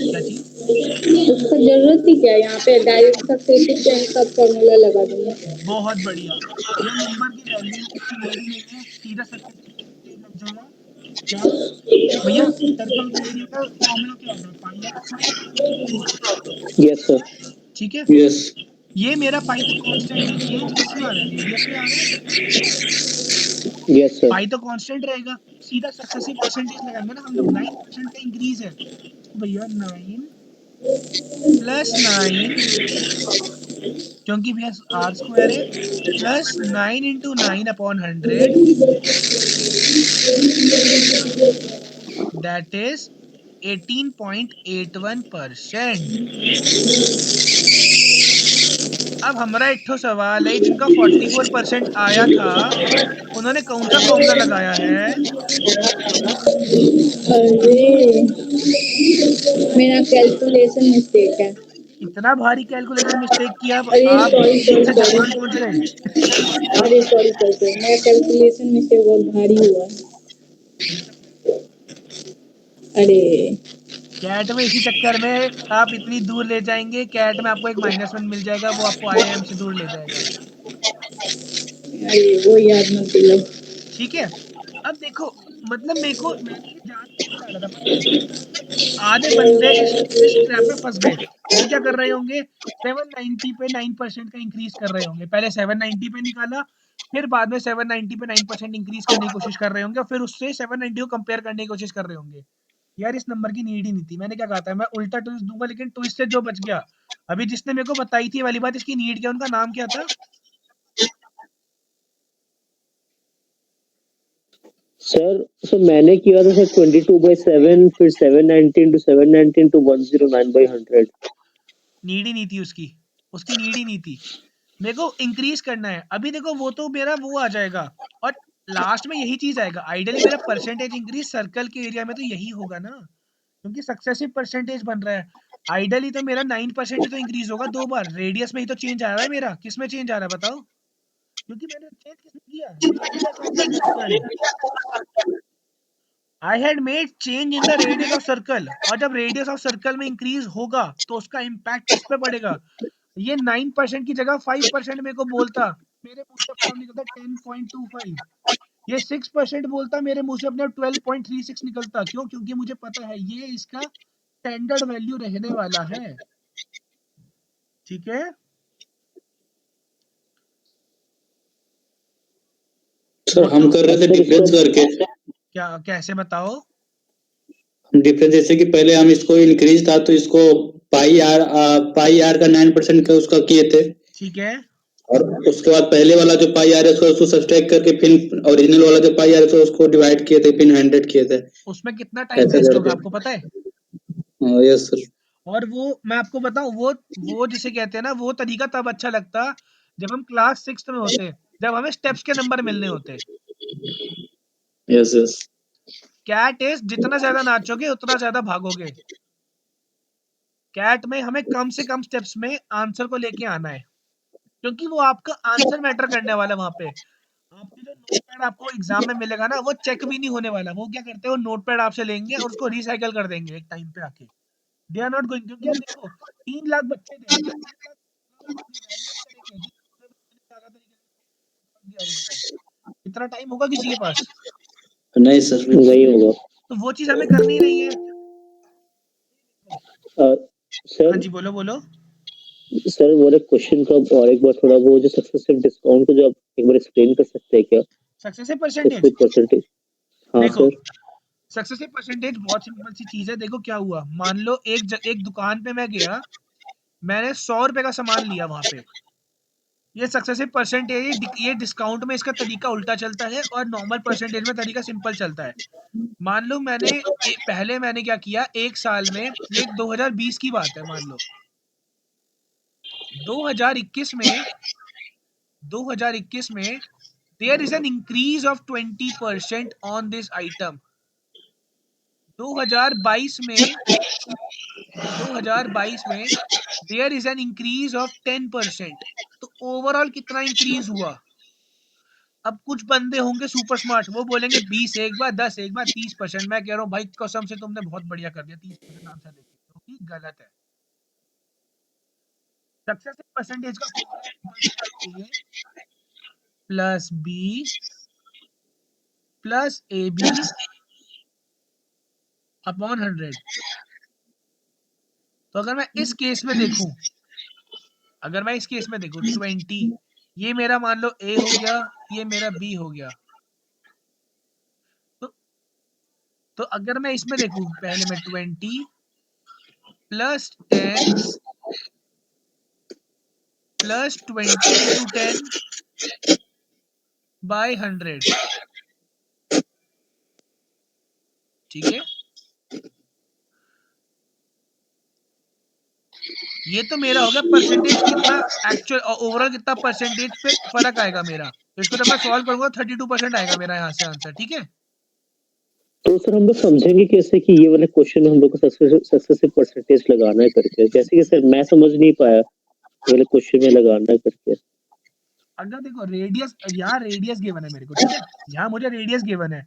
क्या चीज उसका जरूरत ही क्या है यहाँ पे? डायरेक्ट सक्सेसिव का फॉर्मूला लगा दूंगा। बहुत बढ़िया ये नंबर की वैल्यू इसकी नीड ही नहीं है सीधा सक्सेसिव परसेंटेज लग जाएगा क्या भैया सर्कल के एरिया का फॉर्मूला क्या होता है pi r square yes sir. ठीक है यस ये मेरा पाई तो कांस्टेंट है चेंज किस में आ रहा है रेडियस में आ रहा है यस सर। पाई तो कांस्टेंट रहेगा सीधा सक्सेसिव परसेंटेज लगाएंगे ना हम लोग 9% का इंक्रीज है तो भैया 9 प्लस 9 क्योंकि भैया आर स्क्वायर है plus 9 into 9 upon 100 that is 18.81%। अब हमारा एक ठो सवाल है जिनका 44% आया था उन्होंने कौन सा फॉर्मूला लगाया है अरे मेरा कैलकुलेशन मिस्टेक है। इतना भारी कैलकुलेशन मिस्टेक किया अब अरे आप सॉरी ठीक सॉरी से सॉरी। जापान पहुंच रहे हैं अरे सॉरी सॉरी सॉरी, मेरा कैलकुलेशन मिस्टेक बहुत भारी हुआ। अरे कैट में इसी चक्कर में आप इतनी दूर ले जाएंगे कैट में आपको एक -1 मिल जाएगा वो आपको आईआईएम से दूर ले जाएगा अरे वो याद मत दिलाओ। ठीक है अब देखो मतलब मैंने ये जान के डाला था पता है आधे बंदे इस ट्रैप में फंस गए ये क्या कर रहे होंगे 790 पे 9% का इंक्रीज कर रहे होंगे पहले 790 पे निकाला फिर बाद में 790 पे 9% इंक्रीज करने की कोशिश कर रहे होंगे और फिर उससे 790 को कंपेयर करने की कोशिश कर रहे होंगे यार इस नंबर की नीड ही नहीं थी मैंने क्या कहा था मैं उल्टा ट्विस्ट दूंगा लेकिन ट्विस्ट से जो बच गया अभी जिसने मेरे को बताई थी वाली बात इसकी नीड क्या उनका नाम क्या था सर मैंने किया था सर 22/7 फिर 719 to 719 to 109/100। नीड ही नहीं थी उसकी नीड ही नहीं थी मेरे को इंक्रीज करना है अभी देखो वो तो मेरा वो आ जाएगा और लास्ट में यही चीज आएगा आइडियली मेरा परसेंटेज इंक्रीज सर्कल के एरिया में तो यही होगा ना क्योंकि सक्सेसिव परसेंटेज बन रहा है आइडियली तो मेरा 9% ही तो इंक्रीज होगा 2 बार रेडियस में ही तो चेंज आ रहा है मेरा किस में चेंज आ रहा है बताओ क्योंकि मैंने चेंज किसने किया radius of the circle I had made change in the radius of circle और जब रेडियस ऑफ सर्कल में इंक्रीज होगा तो उसका इम्पैक्ट किस पे पड़ेगा ये 9% की जगह 5% मेरे को बोलता मेरे मुंह से अपने आप निकलता 10.25 ये 6% बोलता मेरे मुंह से अपने 12.36 निकलता क्यों क्योंकि मुझे पता है ये इसका स्टैंडर्ड वैल्यू रहने वाला है ठीक है सर वो तो हम कर रहे थे डिफरेंस करके क्या कैसे बताओ डिफरेंस जैसे कि पहले हम इसको इंक्रीज था तो इसको पाई आर का 9% का उसका किए थे ठीक है और उसके बाद पहले वाला जो पाई आर है उसको सब्सट्रैक्ट करके फिर ओरिजिनल वाला जो पाई आर है उसको डिवाइड किए थे फिर 100 किए थे उसमें कितना टाइम ऐसा वेस्ट होगा करके आपको पता है यस सर और वो मैं आपको बताऊं, वो जिसे कहते हैं ना, वो तरीका तब अच्छा लगता जब हम क्लास 6 में होते, जब हमें स्टेप्स के नंबर मिलने होते। Yes yes. कैट इज जितना ज्यादा नाचोगे उतना ज्यादा भागोगे। कैट में हमें कम से कम स्टेप्स में आंसर को लेके आना है, क्योंकि वो आपका आंसर मैटर करने वाला है वहां पे। आपके जो नोटपैड आपको एग्जाम में मिलेगा ना, वो चेक भी नहीं होने वाला। वो क्या करते हैं, वो नोटपैड आपसे लेंगे और उसको रिसाइकल कर देंगे एक टाइम पे आके। दे आर नॉट गोइंग, क्योंकि अब देखो 3 लाख बच्चे थे, तो 3 लाख लोग इवैल्यूएट करेंगे कि ज्यादा तरीके से दिया होगा, बताओ इतना टाइम होगा किसी के पास? नहीं सर, वही होगा। तो वो चीज हमें करनी नहीं है। हाँ सर जी, बोलो बोलो। सर वो एक क्वेश्चन का और एक बार थोड़ा वो जो सक्सेसिव डिस्काउंट को जो आप एक बार एक्सप्लेन कर सकते हैं क्या? Successive percentage, successive percentage. हाँ देखो सर। सक्सेसिव परसेंटेज बहुत सिंपल सी चीज है। देखो क्या हुआ, मान लो एक दुकान पे मैं गया, मैंने 100 रुपए का सामान लिया वहां पे। ये सक्सेसिव परसेंटेज, ये डिस्काउंट में इसका तरीका उल्टा चलता है और नॉर्मल परसेंटेज में तरीका सिंपल चलता है। मान लो पहले मैंने क्या किया, एक साल में, ये 2020 की बात है, मान लो 2021 में, 2021 में there is an increase of 20% on this item. 2022 में, 2022 में there is an increase of 10%। तो ओवरऑल कितना इंक्रीज हुआ? अब कुछ बंदे होंगे सुपर स्मार्ट, वो बोलेंगे 20 एक बार, 10 एक बार, 30%। मैं कह रहा हूँ भाई कसम से तुमने बहुत बढ़िया कर दिया, 30% आंसर देके, जो कि गलत है। सक्सेस परसेंटेज का फॉर्मूला सिंपल सा है, A plus B plus A B upon 100। तो अगर मैं इस केस में देखूं, अगर मैं इस केस में देखूं 20, ये मेरा मान लो ए हो गया, ये मेरा बी हो गया। तो तो अगर मैं इसमें देखूं, पहले मैं 20 प्लस 10 प्लस 20 × 10 बाय 100, ठीक है। ये तो मेरा हो गया परसेंटेज, कितना एक्चुअल ओवरऑल कितना परसेंटेज पे फर्क आएगा मेरा। तो इसको जब मैं सॉल्व करूंगा 32% आएगा मेरा यहाँ से आंसर, ठीक है। तो सर हम लोग समझेंगे कैसे कि ये वाले क्वेश्चन हम लोग को सक्सेसिव परसेंटेज लगाना है करके? जैसे कि सर मैं समझ नहीं पाया ये वाले क्वेश्चन में लगाना है करके। अगर देखो रेडियस, यहाँ रेडियस गिवन है मेरे को, ठीक है, यहाँ मुझे रेडियस गिवन है।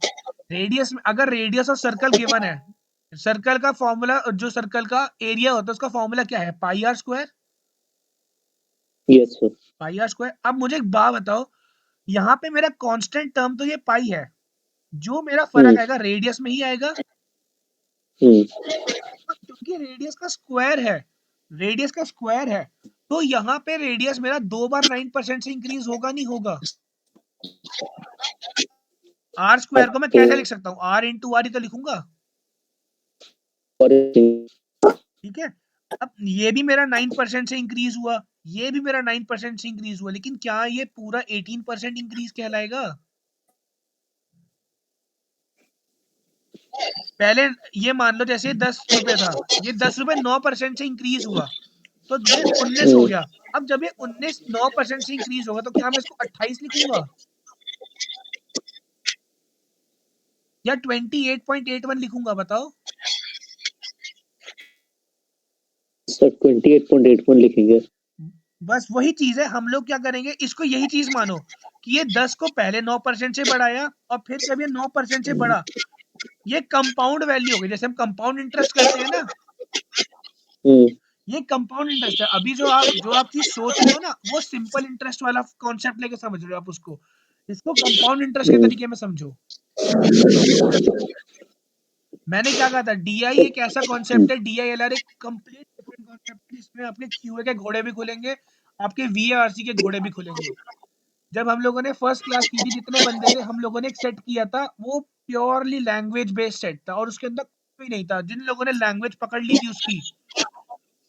रेडियस में अगर रेडियस और सर्कल गिवन है, सर्कल का फॉर्मूला, जो सर्कल का एरिया होता है उसका फॉर्मूला क्या है, pi r square. Yes sir. Pi r square. अब मुझे एक बात बताओ, यहाँ पे मेरा कांस्टेंट टर्म तो ये पाई है, जो मेरा फर्क आएगा रेडियस में ही आएगा, क्योंकि रेडियस का स्क्वायर है, रेडियस का स्क्वायर है। तो यहाँ पे रेडियस मेरा 2 बार 9% से इंक्रीज होगा नहीं होगा? आर स्क्वायर को मैं तो कैसे लिख सकता हूँ, आर इंटू आर ही तो लिखूंगा, और ठीक है। अब ये भी मेरा 9% से इंक्रीज हुआ, ये भी मेरा 9% से इंक्रीज हुआ, लेकिन क्या ये पूरा 18% इंक्रीज कहलाएगा? पहले ये मान लो जैसे 10 रुपए था, ये 10 रुपए 9% से इंक्रीज हुआ, तो ये 19 हो गया। अब जब ये 19 9% से इंक्रीज होगा, तो क्या मैं इसको 28 लिखूंगा या 28.81 लिखूंगा, बताओ। सर 28.81 लिखेंगे। बस वही चीज है, हम लोग क्या करेंगे, इसको यही चीज मानो कि ये 10 को पहले 9% से बढ़ाया, और फिर जब ये 9% से बढ़ा, ये कंपाउंड वैल्यू हो गई, जैसे हम कंपाउंड इंटरेस्ट करते हैं ना, ये कंपाउंड इंटरेस्ट है। अभी जो आप चीज सोच रहे हो ना, वो सिंपल इंटरेस्ट वाला कॉन्सेप्ट लेके समझ रहे हो आप उसको, इसको कंपाउंड इंटरेस्ट के तरीके में समझो। मैंने क्या कहा था, डीआई एक ऐसा कॉन्सेप्ट है, डीआईएलआर एक कंप्लीट डिफरेंट कॉन्सेप्ट है, जिसमें आपके क्यूए के घोड़े भी खुलेंगे, आपके वीएआरसी के घोड़े भी खुलेंगे। जब हम लोगों ने फर्स्ट क्लास की थी, जितने बंदे थे, हम लोगों ने एक सेट किया था, वो प्योरली लैंग्वेज बेस्ड सेट था, और उसके अंदर कोई नहीं था। जिन लोगों ने लैंग्वेज पकड़ ली थी उसकी,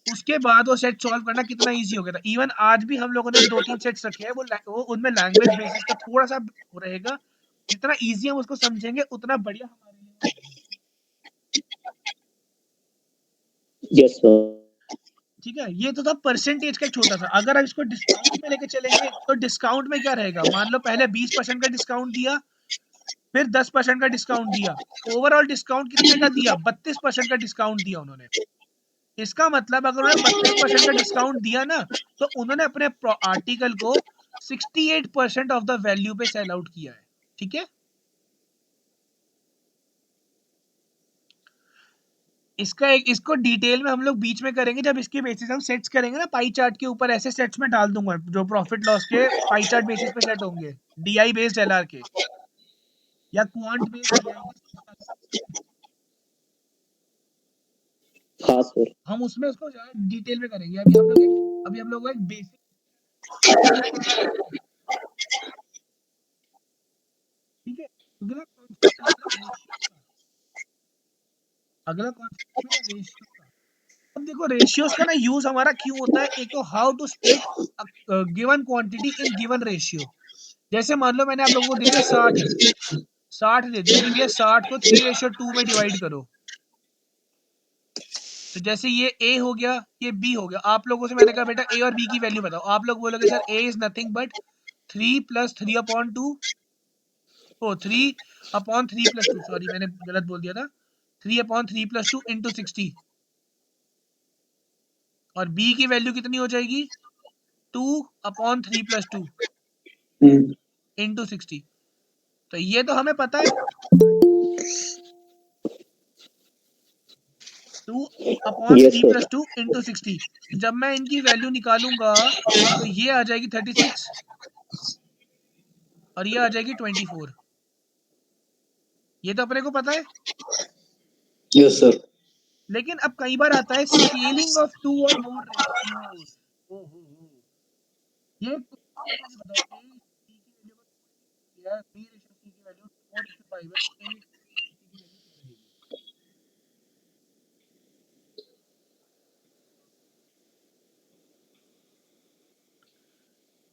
उसके बाद वो सेट सॉल्व करना कितना इजी हो गया था। इवन आज भी हम लोगों ने 2-3 सेट्स रखे हैं, वो उनमें लैंग्वेज बेसिस का थोड़ा सा रहेगा। जितना इजी हम उसको समझेंगे उतना बढ़िया हमारे लिए। Yes sir. ठीक है, ये तो था परसेंटेज का एक छोटा सा। अगर आप इसको डिस्काउंट में लेके चलेंगे तो डिस्काउंट में क्या रहेगा, मान लो पहले 20% का डिस्काउंट दिया, फिर 10% का डिस्काउंट दिया, ओवरऑल डिस्काउंट कितने का दिया, 32% का डिस्काउंट दिया उन्होंने। इसका मतलब अगर उन्होंने 32% का डिस्काउंट दिया ना, तो उन्होंने अपने आर्टिकल को 68% ऑफ द वैल्यू पे सेल आउट किया है। ठीक है, इसको डिटेल में हम लोग बीच में करेंगे, जब इसके बेसिस हम सेट्स करेंगे ना पाई चार्ट के ऊपर, ऐसे सेट्स में डाल दूंगा जो प्रॉफिट लॉस के पाई चार्ट बेसिस पे सेट होंगे, डीआई बेस्ड एलआर के या क्वांट बेस्ड डीआई के। हाँ सर। हम उसमें उसको डिटेल में करेंगे। अभी हम लोग एक बेसिक, ठीक है, अगला कॉन्सेप्ट है हमारा रेशियो का। अगला कॉन्सेप्ट है रेशियो का। अब देखो रेशियोज का ना यूज हमारा क्यों होता है, एक तो how to split given quantity in given ratio. जैसे मान लो मैंने आप लोगों को दे दिया 60 दे दिया कि भैया 60 को 3:2 में डिवाइड करो। तो जैसे ये ए हो गया, ये बी हो गया, आप लोगों से मैंने कहा बेटा ए और बी की वैल्यू बताओ, आप लोग बोलोगे sir A is nothing but 3 + 3/2, oh 3/3 + 2, sorry मैंने गलत बोल दिया था, 3/3 + 2 इंटू 60। और बी की वैल्यू कितनी हो जाएगी, 2/3 + 2 इंटू 60। तो ये तो हमें पता है, 2/3 यस सर। + 2 इंटू 60। तो जब मैं इनकी वैल्यू निकालूंगा तो ये आ जाएगी 36 और ये आ जाएगी 24। ये तो अपने को पता है। Yes sir. लेकिन अब कई बार आता है स्केलिंग ऑफ 2 और मोर रेशियोज। ये मुझे बताओ, ए सी की वैल्यू या बी रेशियो सी की वैल्यू 4:5 है, तो ए सी की वैल्यू क्या रहेगी?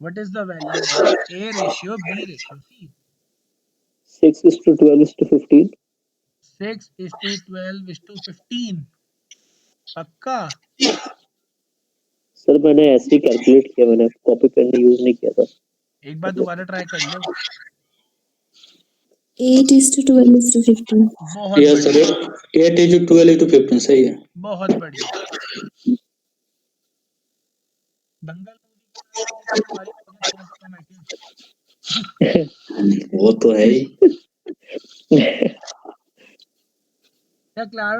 What is the value of A ratio B ratio C? 6:12:15। 6:12:15। पक्का? सर मैंने ऐसे ही कैलकुलेट किया, मैंने कॉपी पेन यूज नहीं किया था। एक बार दोबारा ट्राई कर लो। 8:12:15। बहुत यस सर, बढ़िया, 8:12:15 सही है। बहुत बढ़िया। दंगल मूवी की तरह लगे कि तुम्हारी आवाज़ें थोड़ा सा कम है क्या? वो तो है ही। या क्लास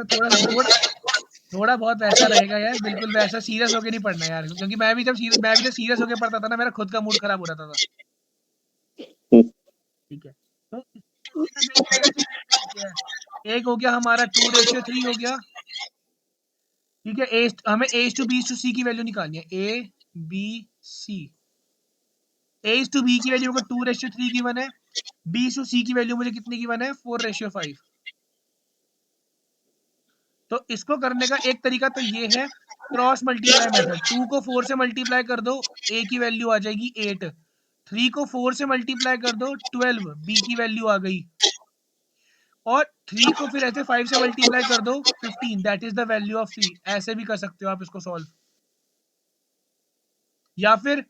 थोड़ा बहुत वैसा रहेगा यार, बिल्कुल वैसा सीरियस होके नहीं पढ़ना यार, क्योंकि मैं भी जब सीरियस होके पढ़ता था ना, मेरा खुद का मूड खराब हो रहा था। ठीक है, तो इसको करने का बेसिक तरीका क्या है, एक हो गया हमारा 2:3 हो गया। ठीक है, हमें A to B to C की वैल्यू निकालनी है, A B C। A to B की वैल्यू मुझे 2:3 गिवन है, B to C की वैल्यू मुझे कितनी गिवन है, 4:5। तो इसको करने का एक तरीका तो ये है क्रॉस मल्टीप्लाई मेथड। 2 को 4 से मल्टीप्लाई कर दो, A की वैल्यू आ जाएगी 8। 3 को 4 से मल्टीप्लाई कर दो, 12, B की वैल्यू आ गई। और 3 को फिर ऐसे 5 से मल्टीप्लाई कर दो, 15, that is the value of C। ऐसे भी कर सकते हो आप इसको सॉल्व। या फिर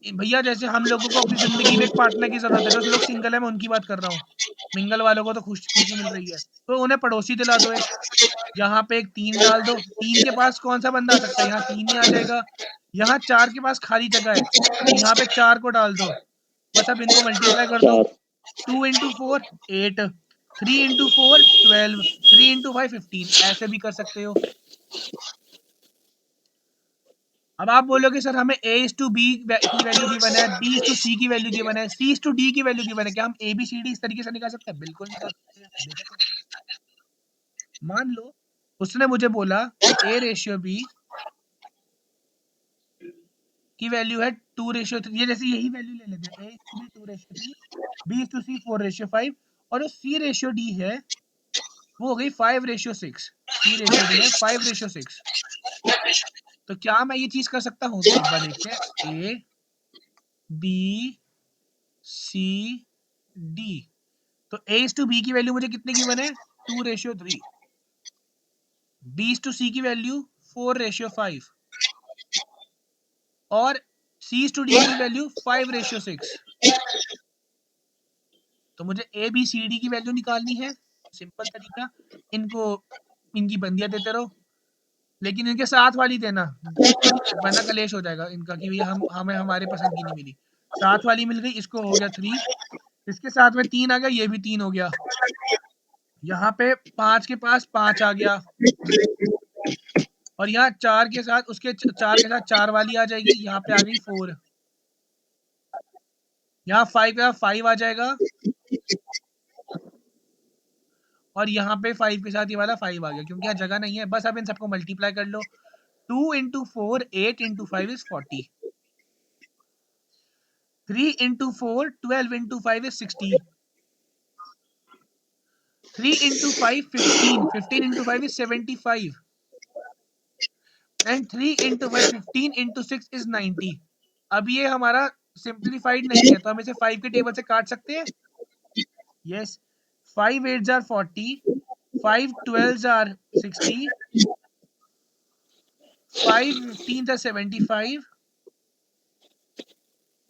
भैया जैसे हम लोगों को अपनी जिंदगी में एक पार्टनर की जरूरत है, जो लोग सिंगल है मैं उनकी बात कर रहा हूँ, मिंगल वालों को तो खुशी मिल रही है, तो उन्हें पड़ोसी दिला दो एक, यहाँ पे एक 3 डाल दो, 3 के पास कौन सा बंदा आ सकता है, यहाँ 3 ही आ जाएगा। यहाँ 4 के पास खाली जगह है, तो यहाँ पे 4 को डाल दो, बस अब इनको मल्टीप्लाई कर दो। 4। 2 × 4 8, 3 × 4 12, 3 × 5 15, ऐसे भी कर सकते हो। अब आप बोलोगे सर हमें A to B की वैल्यू गिवन है, B to C की वैल्यू गिवन है, C to D की वैल्यू गिवन है, क्या हम ABCD इस तरीके से निकाल सकते हैं? बिल्कुल निकाल सकते हैं। देखो कैसे। मान लो उसने मुझे बोला कि A रेशियो B की वैल्यू है 2:3, ये जैसे यही वैल्यू ले लेते हैं, A to B 2:3, B to C 4:5, और जो C रेशियो D है वो हो गई 5:6। C रेशियो D है 5:6। तो क्या मैं ये चीज कर सकता हूँ? तो एक बार देखते हैं, A B C D। तो A to B की वैल्यू मुझे कितने गिवन है, 2:3। B to C की वैल्यू 4:5। और सी टू डी की वैल्यू 5:6। तो मुझे ए बी सी डी की वैल्यू निकालनी है। सिंपल तरीका, इनको इनकी बंदियां देते रहो, लेकिन इनके साथ वाली देना, वरना कलेश हो जाएगा इनका कि भैया हमें हमारे पसंद की नहीं मिली। साथ वाली मिल गई, इसको हो गया 3, इसके साथ में 3 आ गया, ये भी 3 हो गया। यहाँ पे 5 के पास 5 आ गया, और यहाँ 4 के साथ उसके 4 के साथ 4 वाली आ जाएगी, यहाँ पे आ गई 4। यहाँ 5 का 5 आ जाएगा, और यहाँ पे 5 के साथ ये वाला 5 आ गया, क्योंकि यहाँ जगह नहीं है। बस अब इन सबको मल्टीप्लाई कर लो। 2 into 4, 8 into 5 is 40। 3 into 4, 12 into 5 is 60। 3 into 5, 15। 15 into 5 is 75। And 3 into 5, 15 into 6 is 90। अब ये हमारा सिंप्लीफाइड नहीं है, तो हम इसे 5 के टेबल से काट सकते हैं। Yes, 5 8s are 40, 5 12s are 60, 5 15s are 75।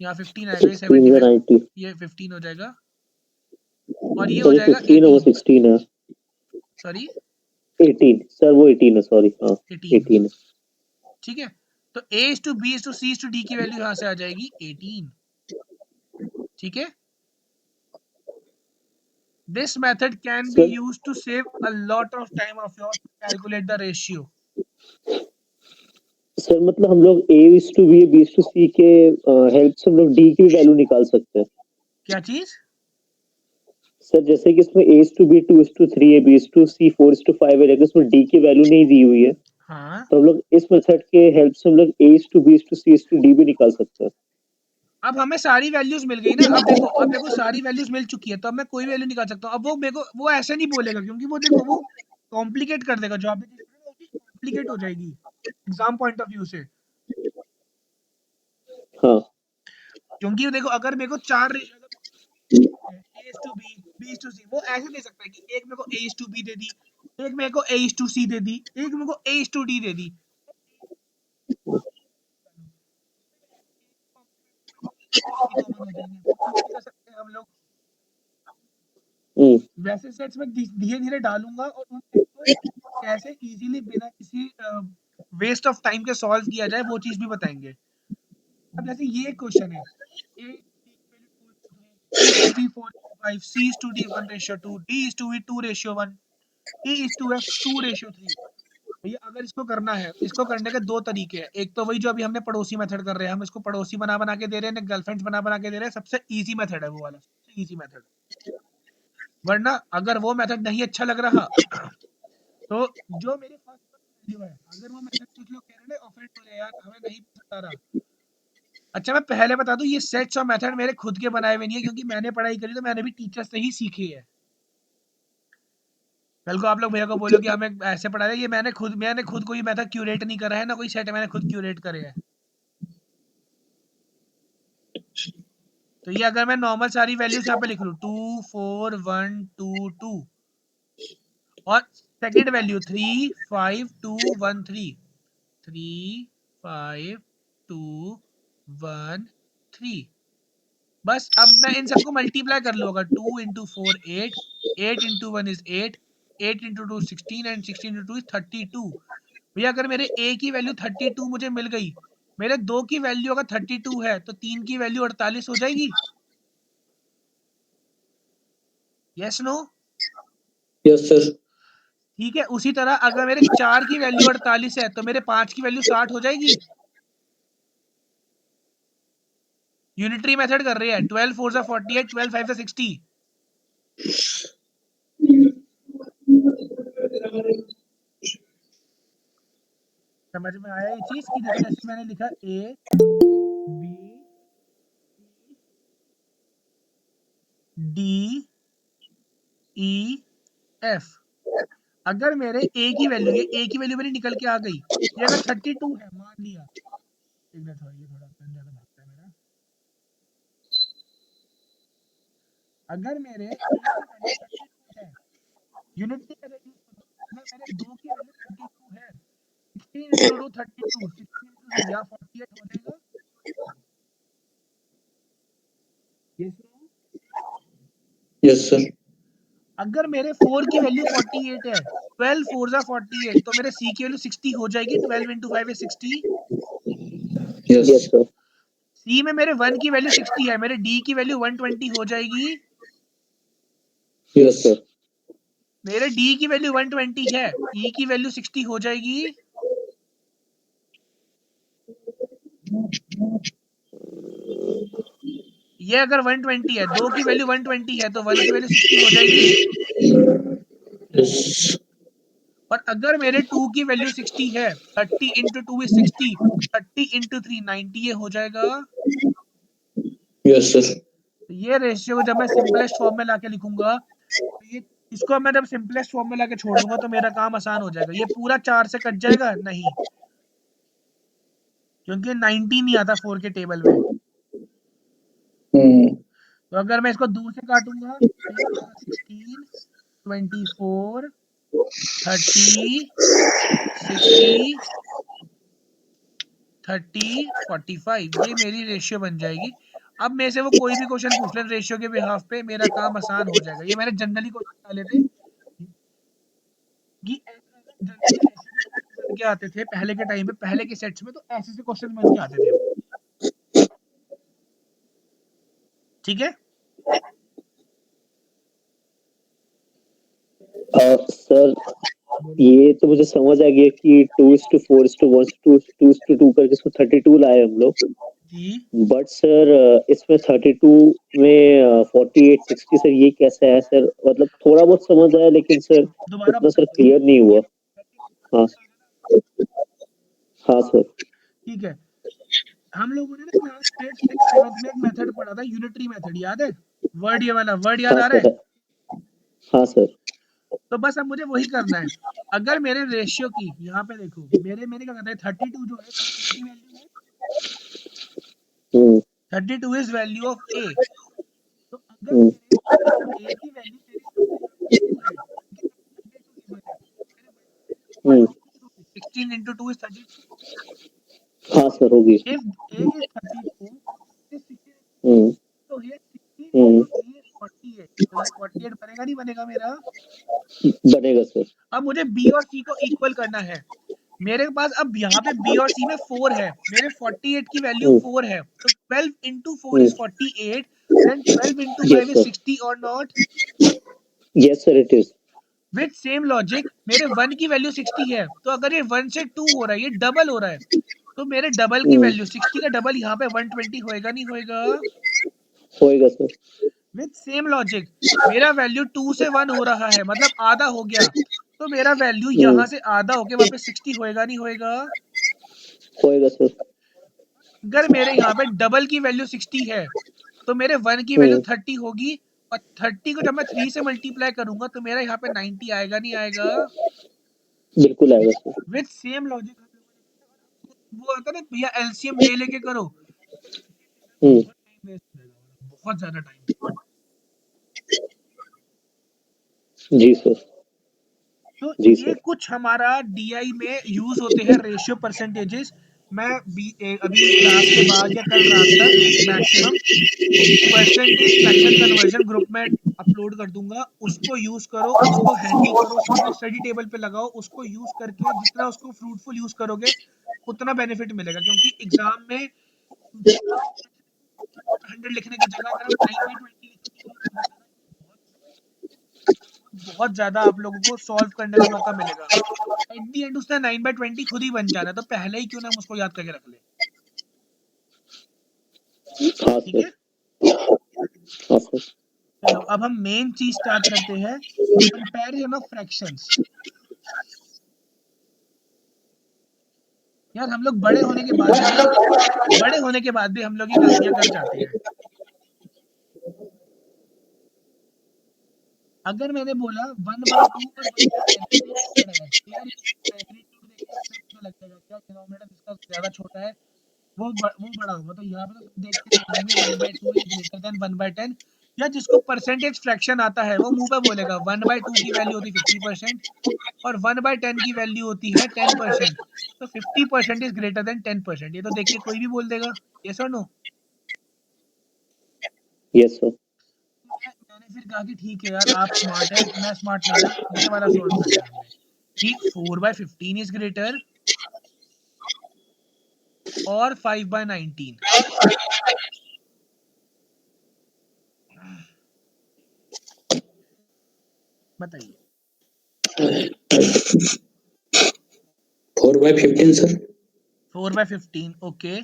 यहाँ 15 आएगा, ये 75, 90 ये 15 हो जाएगा, और ये हो सर, जाएगा 15 और 18। 16 है। सॉरी 18 सर, वो 18 है, सॉरी, हाँ 18 है। ठीक है, तो A is to B is to C is to D की वैल्यू यहाँ से आ जाएगी 18। ठीक है, this method can be sir used to save a lot of time of yours to calculate the ratio। Sir मतलब हम लोग A is to B, B is to C के हेल्प से हम लोग डी की वैल्यू निकाल सकते हैं। क्या चीज? सर जैसे कि इसमें A is to B 2 is to 3 है, B is to C 4 is to 5 है, लेकिन इसमें डी की वैल्यू नहीं दी हुई है, हाँ, तो हम लोग इस मेथड के हेल्प से हम लोग A is to B is to C is to D भी निकाल सकते हैं। अब हमें सारी वैल्यूज मिल गई ना। अब देखो सारी वैल्यूज मिल चुकी है, तो अब मैं कोई वैल्यू निकाल सकता हूँ। अब वो मेरे को वो ऐसे नहीं बोलेगा, क्योंकि वो देखो वो कॉम्प्लिकेट कर देगा। जो आपने चीज करी ना, वो चीज कॉम्प्लिकेट हो जाएगी एग्जाम पॉइंट ऑफ व्यू से। हाँ क्योंकि देखो, अगर मेरे को 4 ratio A is to B, B is to C, वो ऐसे दे सकता है कि एक मेरे को A is to B दे दी, एक मेरे को A is to C दे दी, एक मेरे को A is to D they the. Common हो जाएंगे, वो चीज नहीं कर सकते हम लोग। वैसे सेट्स में धीरे धीरे डालूंगा, और उन सेट्स को कैसे इजीली बिना किसी वेस्ट ऑफ टाइम के सॉल्व किया जाए, वो चीज भी बताएंगे। अब जैसे ये क्वेश्चन है, A is to B 4:5, C is to D 1:2, D is to E 2:1, E is to F 2:3। भैया अगर इसको करना है, इसको करने के 2 तरीके हैं। एक तो वही जो अभी हमने पड़ोसी मेथड कर रहे हैं, हम इसको पड़ोसी बना बना के दे रहे हैं, गर्लफ्रेंड्स बना बना के दे रहे हैं। सबसे इजी मेथड है वो वाला, सबसे इजी मेथड। वरना अगर वो मेथड नहीं अच्छा लग रहा, तो जो मेरी फर्स्ट वैल्यू है, अगर वो मेथड कुछ लोग कह रहे हैं ऑफेंड हो रहे, यार हमें नहीं पसंद आ रहा। अच्छा, मैं पहले बता दूं, ये सेट्स और मेथड मेरे खुद के बनाए हुए नहीं है, क्योंकि मैंने पढ़ाई करी तो मैंने भी टीचर से ही सीखी है। कल को आप लोग भैया को बोलो कि हमें ऐसे पढ़ा है, ये मैंने खुद कोई मेथड क्यूरेट नहीं करा है, ना कोई सेट मैंने खुद क्यूरेट करे है। तो ये अगर मैं नॉर्मल सारी वैल्यूज यहाँ पे लिख लूँ, 2 4 1 2 2, और सेकेंड वैल्यू 3 5 2 1 3, 3 5 2 1 3। बस अब मैं इन सबको मल्टीप्लाई कर लूँगा। 2 into 4 8, 8 into 1 is 8, 8 into 2 16, and 16 into 2 is 32। भैया अगर मेरे A की वैल्यू 32 मुझे मिल गई, मेरे 2 की वैल्यू अगर 32 है, तो 3 की वैल्यू 48 हो जाएगी। Yes no? Yes sir. ठीक है, उसी तरह अगर मेरे 4 की वैल्यू 48 है, तो मेरे 5 की वैल्यू 60 हो जाएगी। यूनिटरी मेथड कर रही है। 12 4 से 48, 12 5 से 60। समझ में आया ये चीज? कि देखो जैसे मैंने लिखा A B D E F। अगर मेरे A की वैल्यू, ये A की वैल्यू मेरी निकल के आ गई, ये अगर 32 है मान लिया, एक मिनट, ये थोड़ा पेन ज्यादा भागता है मेरा। अगर मेरे A की वैल्यू 32 है, यूनिटरी मेथड यूज करो, अगर मेरे 2 की वैल्यू 32 है, 16 into 2 32, 16 into 2 या 48 हो जाएगा। Yes, यस सर, अगर मेरे 4 की वैल्यू 48 है, 12 4 जा 48, तो मेरे C की वैल्यू 60 हो जाएगी। 12 into 5 is 60। Yes yes sir, C में मेरे 1 की वैल्यू 60 है, मेरे D की वैल्यू 120 हो जाएगी। यस सर, मेरे D की वैल्यू 120 है, E की वैल्यू 60 हो जाएगी। ये अगर 120 है, 2 की वैल्यू 120 है, तो 1 की वैल्यू 60 हो जाएगी। यस और अगर मेरे 2 की वैल्यू 60 है, 30 into 2 is 60, 30 into 3 90 ये हो जाएगा। यस सर, तो ये रेशियो को जब मैं सिंपलेस्ट फॉर्म में लाके लिखूंगा, तो ये इसको मैं जब सिंपलेस्ट फॉर्म में लाके छोड़ दूंगा तो मेरा काम आसान हो जाएगा। ये पूरा 4 से कट जाएगा नहीं, क्योंकि 90 नहीं आता 4 के टेबल में। तो अगर मैं इसको 2 से काटूंगा तो ये 16, 24, 30, 60, 30, 45, ये मेरी रेशियो बन जाएगी। अब मेरे से वो कोई भी क्वेश्चन पूछ ले रेशियो के बिहाफ पे, मेरा काम आसान हो जाएगा। ये मैंने जनरली क्वेश्चन डाले थे कि जनरली रेशियो के क्वेश्चन बन के आते थे पहले के टाइम पे, पहले के सेट्स में, तो ऐसे से क्वेश्चन बन के आते थे वो। ठीक है, सर ये तो मुझे समझ आ गया कि 2:4:1:2 करके इसको 32 लाए हम लोग। जी बट सर इसमें 32 में 48 60 सर ये कैसे है सर? मतलब थोड़ा बहुत समझ आया लेकिन सर दोबारा उतना सर बताता हूँ। क्लियर नहीं हुआ। हाँ हाँ सर। ठीक है, हम लोगों ने ना क्लास 5th 6th 7th में एक मेथड पढ़ा था, यूनिटरी मेथड, याद है? वर्ड ये वाला वर्ड याद हाँ आ रहा है? सर। हाँ सर। तो बस अब मुझे वही करना है। अगर मेरे रेशियो की यहाँ पे देखो, मेरे क्या कहते हैं, 32 जो है किसकी वैल्यू है? हम्म 32 इज वैल्यू ऑफ ए। तो अगर हम्म मेरे ए की वैल्यू मेरी सबसे ज्यादा 2 है, क्योंकि 32 गिवन है, मेरे 1 हम्म 16 into 2 is 32। हाँ सर होगी। If A is 32, is 16, हम्म तो ये 16 हम्म into E is 48, तो ये 48 बनेगा नहीं बनेगा मेरा? बनेगा सर। अब मुझे B और C को इक्वल करना है। मेरे पास अब यहाँ पे B और C में 4 है, मेरे 48 की वैल्यू हम्म 4 है, तो 12 into 4 hmm is 48, then 12 into yes 5 is sir. 60 or not? Yes sir it is. With same logic मेरे 1 की वैल्यू 60 है, तो अगर ये 1 से 2 हो रहा है, ये डबल हो रहा है, तो मेरे डबल की हम्म वैल्यू 60 का डबल यहाँ पे 120 होएगा नहीं होएगा? होएगा सर। विथ सेम लॉजिक मेरा वैल्यू 2 से 1 हो रहा है, मतलब आधा हो गया, तो मेरा वैल्यू यहाँ से आधा होके वापस 60 होएगा नहीं होएगा? होएगा सर। अगर मेरे यहाँ पे डबल की वैल्यू 60 है, तो मेरे 1 की वैल्यू हम्म 30 होगी, और 30 को जब मैं 3 से मल्टीप्लाई करूंगा तो मेरा यहाँ पे 90 आएगा नहीं आएगा? बिल्कुल आएगा सर। विथ सेम लॉजिक वो आता है ना भैया, एलसीएम ले लेके करो, हम्म बहुत टाइम वेस्ट हो जाएगा, बहुत ज्यादा टाइम। जी सर। तो जी ये सर। कुछ हमारा डीआई में यूज होते हैं रेशियो परसेंटेजेस। मैं अभी क्लास के बाद या कल रात तक maximum percentage fraction conversion group में अपलोड कर दूंगा, उसको यूज करो, उसको हैंडी करो, उसको अपने स्टडी टेबल पे लगाओ, उसको यूज करके जितना उसको फ्रूटफुल यूज करोगे उतना बेनिफिट मिलेगा। क्योंकि एग्जाम में 100 लिखने की जगह अगर हम 9/20 लिखेंगे तो मुझे पता है बहुत ज्यादा आप लोगों को सॉल्व करने का मौका मिलेगा। एट दी एंड उसने 9/20 खुद ही बन जाना है, तो पहले ही क्यों ना हम उसको याद करके रख ले। हाँ ठीक सर। है, हाँ सर। चलो अब हम मेन चीज स्टार्ट करते हैं, कंपैरिजन ऑफ फ्रैक्शंस। यार हम लोग बड़े होने के बाद भी हम लोग ये गलतियां कर जाते हैं। अगर मैंने बोला 1/2 और 1/10 सेम पड़ा है, तो यार मैग्नीट्यूड देख के अपने आप पता लग जाएगा क्या डिनोमिनेटर जिसका ज्यादा छोटा है वो बड़ा होगा। तो यहाँ पे तो देखते ही बोलेंगे 1/2 इज ग्रेटर देन 1/10। या जिसको परसेंटेज फ्रैक्शन आता है वो मुंह पे बोलेगा 1/2 की वैल्यू होती है 50% और 1/10 की वैल्यू होती है 10%। तो 50% इज ग्रेटर देन 10%, ये तो देख के कोई भी बोल देगा। यस और नो? Yes sir. मैंने फिर कहा कि ठीक है यार, आप स्मार्ट है, मैं स्मार्ट नहीं हूँ, ये वाला सॉल्व करना है हमने कि 4/15 इज ग्रेटर और 5/19। बताइए। 4/15 सर। 4/15 ओके।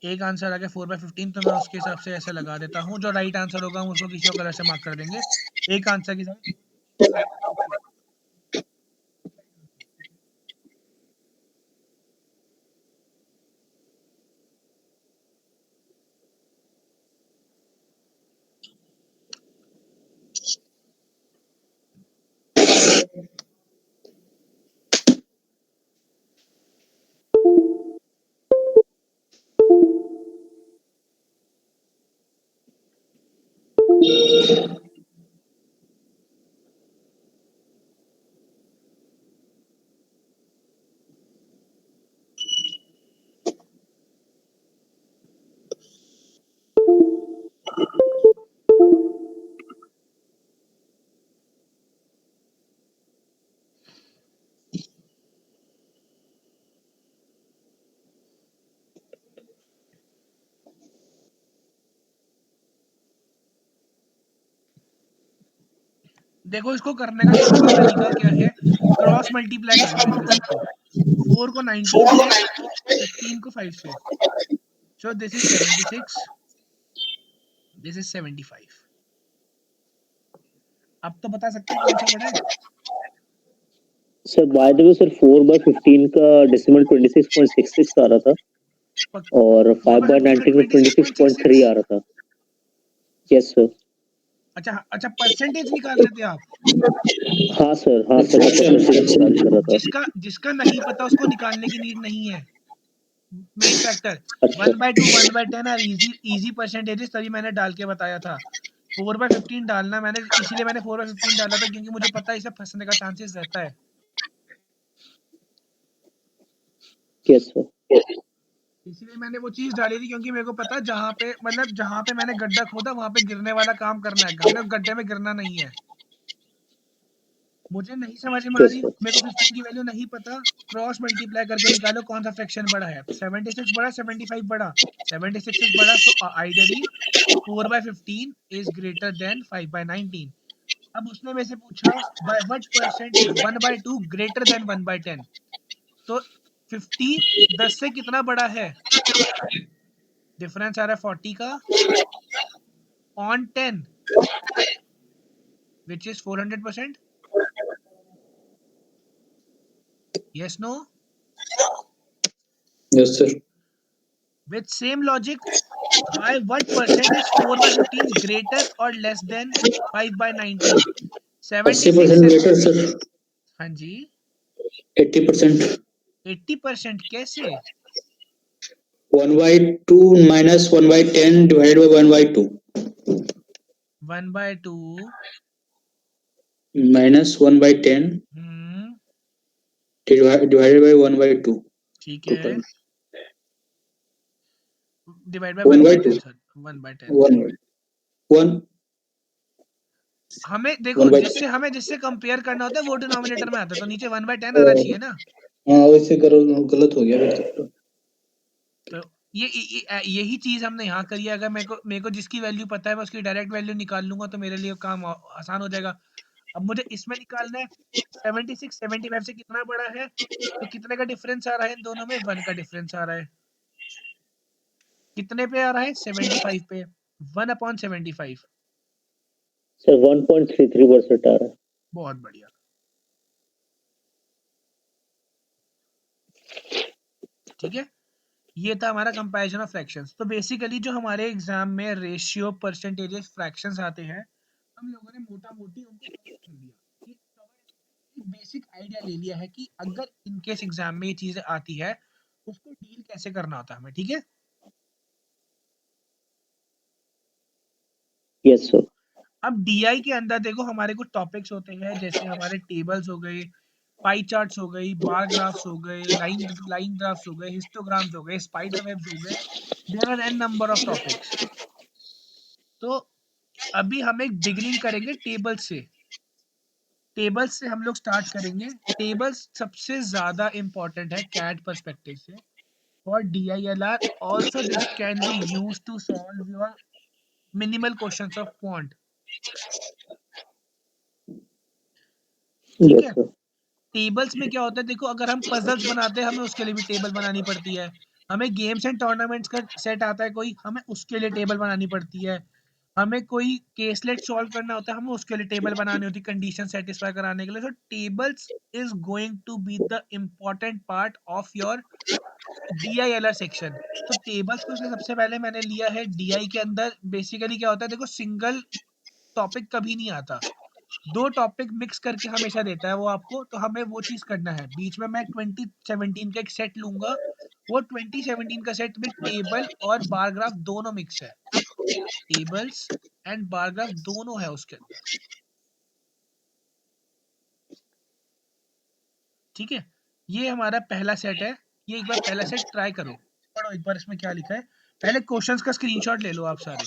एक आंसर आ गया 4/15, तो मैं उसके हिसाब से ऐसे लगा देता हूँ, जो राइट आंसर होगा हम उसको किसी और कलर से मार्क कर देंगे। एक आंसर के साथ ओके। देखो इसको करने का सिंपल तरीका क्या है, क्रॉस मल्टीप्लाई कर लो इनको सबको। 4 को 19 से, 15 को 5 से, so this is 76, this is 75। अब तो बता सकते हैं कौन सा बड़ा है। Sir by the way sir 4/15 का डेसिमल 26.66 आ रहा था और 5/19 में 26.3 आ रहा था। Yes sir. अच्छा अच्छा, परसेंटेज निकाल रहे थे आप। हाँ सर, हाँ सर, मैं परसेंटेज निकाल कर रहा था। जिसका जिसका नहीं पता उसको निकालने की नीड नहीं है। मेन फैक्टर अच्छा 1/2 1/10 और इजी परसेंटेजेस, तभी मैंने डाल के बताया था। 4/15 डालना मैंने, इसीलिए मैंने 4/15 डाला था, क्योंकि मुझे पता है इसे फंसने का चांसेस रहता है। Yes sir. इसीलिए मैंने वो चीज डाली थी, क्योंकि मेरे को पता है जहाँ पे, मतलब जहाँ पे मैंने गड्ढा खोदा वहां पे गिरने वाला काम करना है, हमने गड्ढे में गिरना नहीं है। मुझे नहीं समझ में आ यस रही, सर। मेरे को 15 की वैल्यू नहीं पता, क्रॉस मल्टीप्लाई करके निकालो कौन सा फ्रैक्शन बड़ा है। 76 बड़ा, 75 बड़ा, 76 इज बड़ा, so ideally 4/15 is greater than 5/19। अब उसने मेरे से पूछा bye what percent is 1/2 greater than 1/10, तो 50 10 से कितना बड़ा है, डिफरेंस आ रहा है 40 का, on 10 which is 400%। yes no, yes sir. with same logic, by what percent is 4/15 greater or less than 5/19? 76 80% greater sir. हाँ जी, 80%। 80% कैसे? 1/2 minus 1/10 divided by 1/2 1/2 minus 1/10 divided by 1/2 ठीक है, टोटल डिवाइड बाय 1/2 1/10 सर, 1/10। 1 हमें देखो, 1/10। जिससे कंपेयर करना होता है वो डिनोमिनेटर में आता है, तो नीचे 1/10 आना चाहिए ना। हाँ वैसे करो, गलत हो गया फिर तो। तो यही चीज हमने यहाँ करी है। अगर मेरे को जिसकी वैल्यू पता है मैं उसकी डायरेक्ट वैल्यू निकाल लूंगा, तो मेरे लिए काम आसान हो जाएगा। अब मुझे इसमें निकालना है 76 75 से कितना बड़ा है, तो कितने का डिफरेंस आ रहा है इन दोनों में, 1 का डिफरेंस आ रहा है। कितने पे आ रहा है, 75 पे, 1/75। सर 1.33% आ रहा है। बहुत बढ़िया, ठीक है। ये था हमारा कंपैरिजन ऑफ फ्रैक्शंस। तो बेसिकली जो हमारे एग्जाम में रेशियो, परसेंटेजेस, फ्रैक्शंस आते हैं, हम लोगों ने मोटा मोटी उनको कवर कर दिया। ये कवर, बेसिक आइडिया ले लिया है कि अगर इनकेस एग्जाम में ये चीजें आती है, उसको डील कैसे करना होता है हमें, ठीक है। Yes sir. अब डीआई के अंदर देखो हमारे कुछ टॉपिक्स होते हैं, जैसे हमारे टेबल्स हो गए, पाई चार्ट्स हो गई, बार ग्राफ्स हो गए, लाइन ग्राफ्स हो गए, हिस्टोग्राम्स हो गए, स्पाइडर वेब्स हो गए, there are an number of topics. तो अभी हम एक बिगिनिंग करेंगे टेबल से। टेबल्स से हम लोग स्टार्ट करेंगे। टेबल्स सबसे ज्यादा इंपॉर्टेंट है कैट पर्सपेक्टिव से। For DILR also this can be used to solve your minimal questions of quant। ठीक यस है। सर। टेबल्स में क्या होता है, देखो अगर हम पजल्स बनाते हैं हमें उसके लिए भी टेबल बनानी पड़ती है। हमें गेम्स एंड टूर्नामेंट्स का सेट आता है कोई, हमें उसके लिए टेबल बनानी पड़ती है। हमें कोई केसलेट सॉल्व करना होता है, हमें उसके लिए टेबल बनानी होती है कंडीशन सेटिस्फाई कराने के लिए। So tables is going to be the important part of your DILR section. तो टेबल्स को इसलिए सबसे पहले मैंने लिया है DI के अंदर। बेसिकली क्या होता है, देखो सिंगल टॉपिक कभी नहीं आता, 2 टॉपिक मिक्स करके हमेशा देता है वो आपको। तो हमें वो चीज़ करना है। बीच में मैं 2017 का एक सेट लूँगा, वो 2017 का सेट में टेबल और बार ग्राफ दोनों मिक्स है। टेबल्स एंड बार ग्राफ दोनों है उसके अंदर। ठीक है, ये हमारा पहला सेट है। ये एक बार पहला सेट ट्राई करो, पढ़ो एक बार इसमें क्या लिखा है। पहले क्वेश्चंस का स्क्रीनशॉट ले लो आप सारे।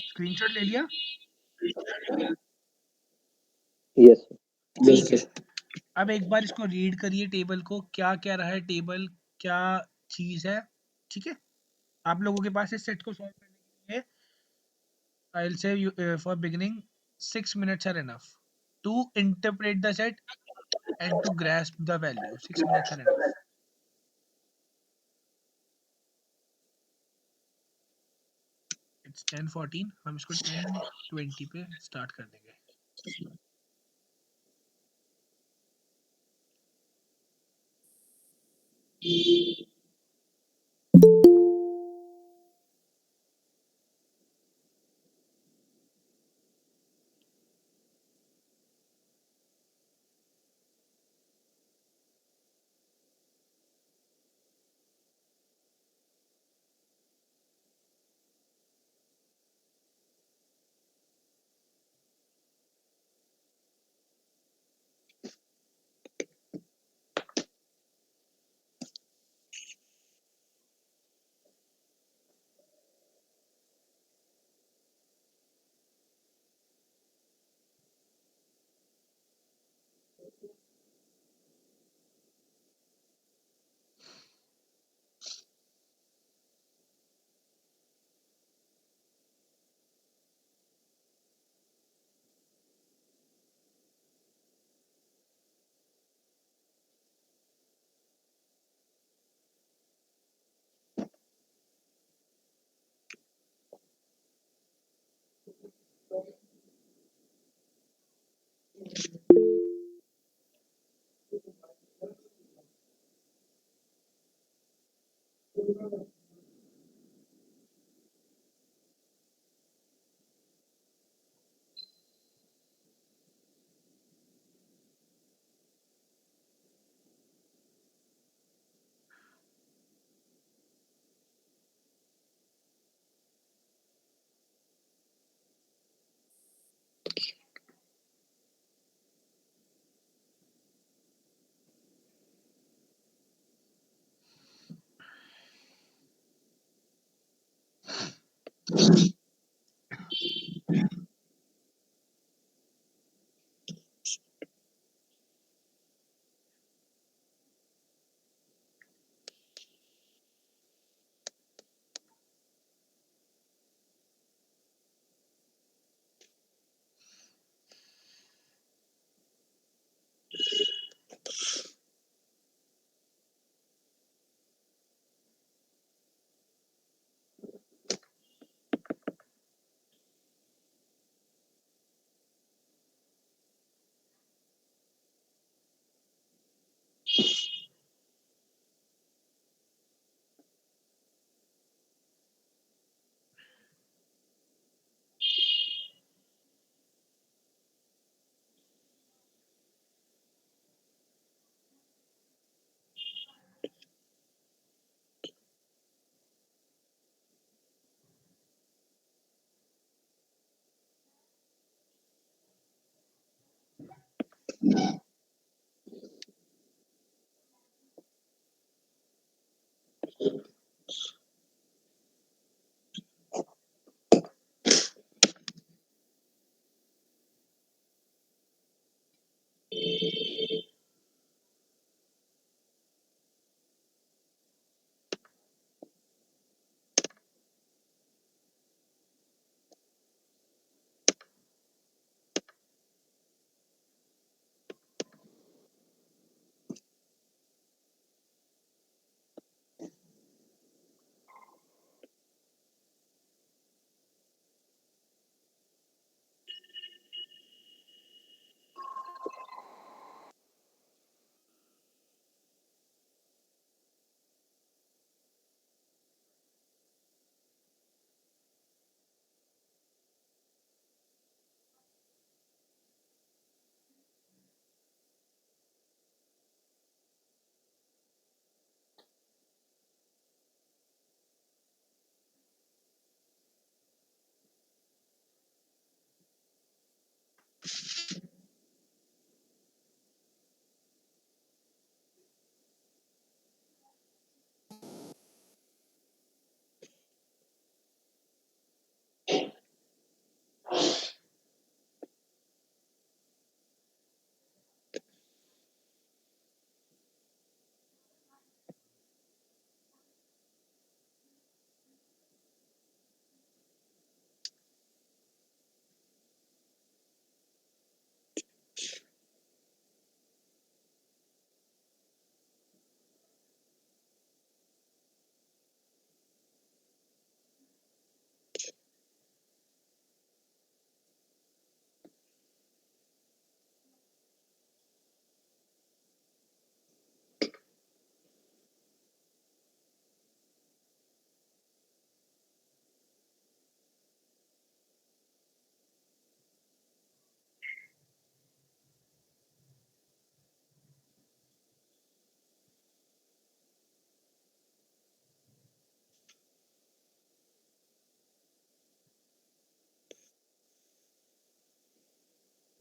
स्क्रीनशॉट ले लिया? Yes sir. ठीक है। सर। अब एक बार इसको रीड करिए, टेबल को क्या क्या रहा है, टेबल क्या चीज है। ठीक है, आप लोगों के पास इस सेट को सॉल्व करने के लिए I will say for beginning 6 minutes are enough to interpret the set and to grasp the value। 6 minutes are enough। It's 10:14, हम इसको 10:20 पे स्टार्ट कर देंगे।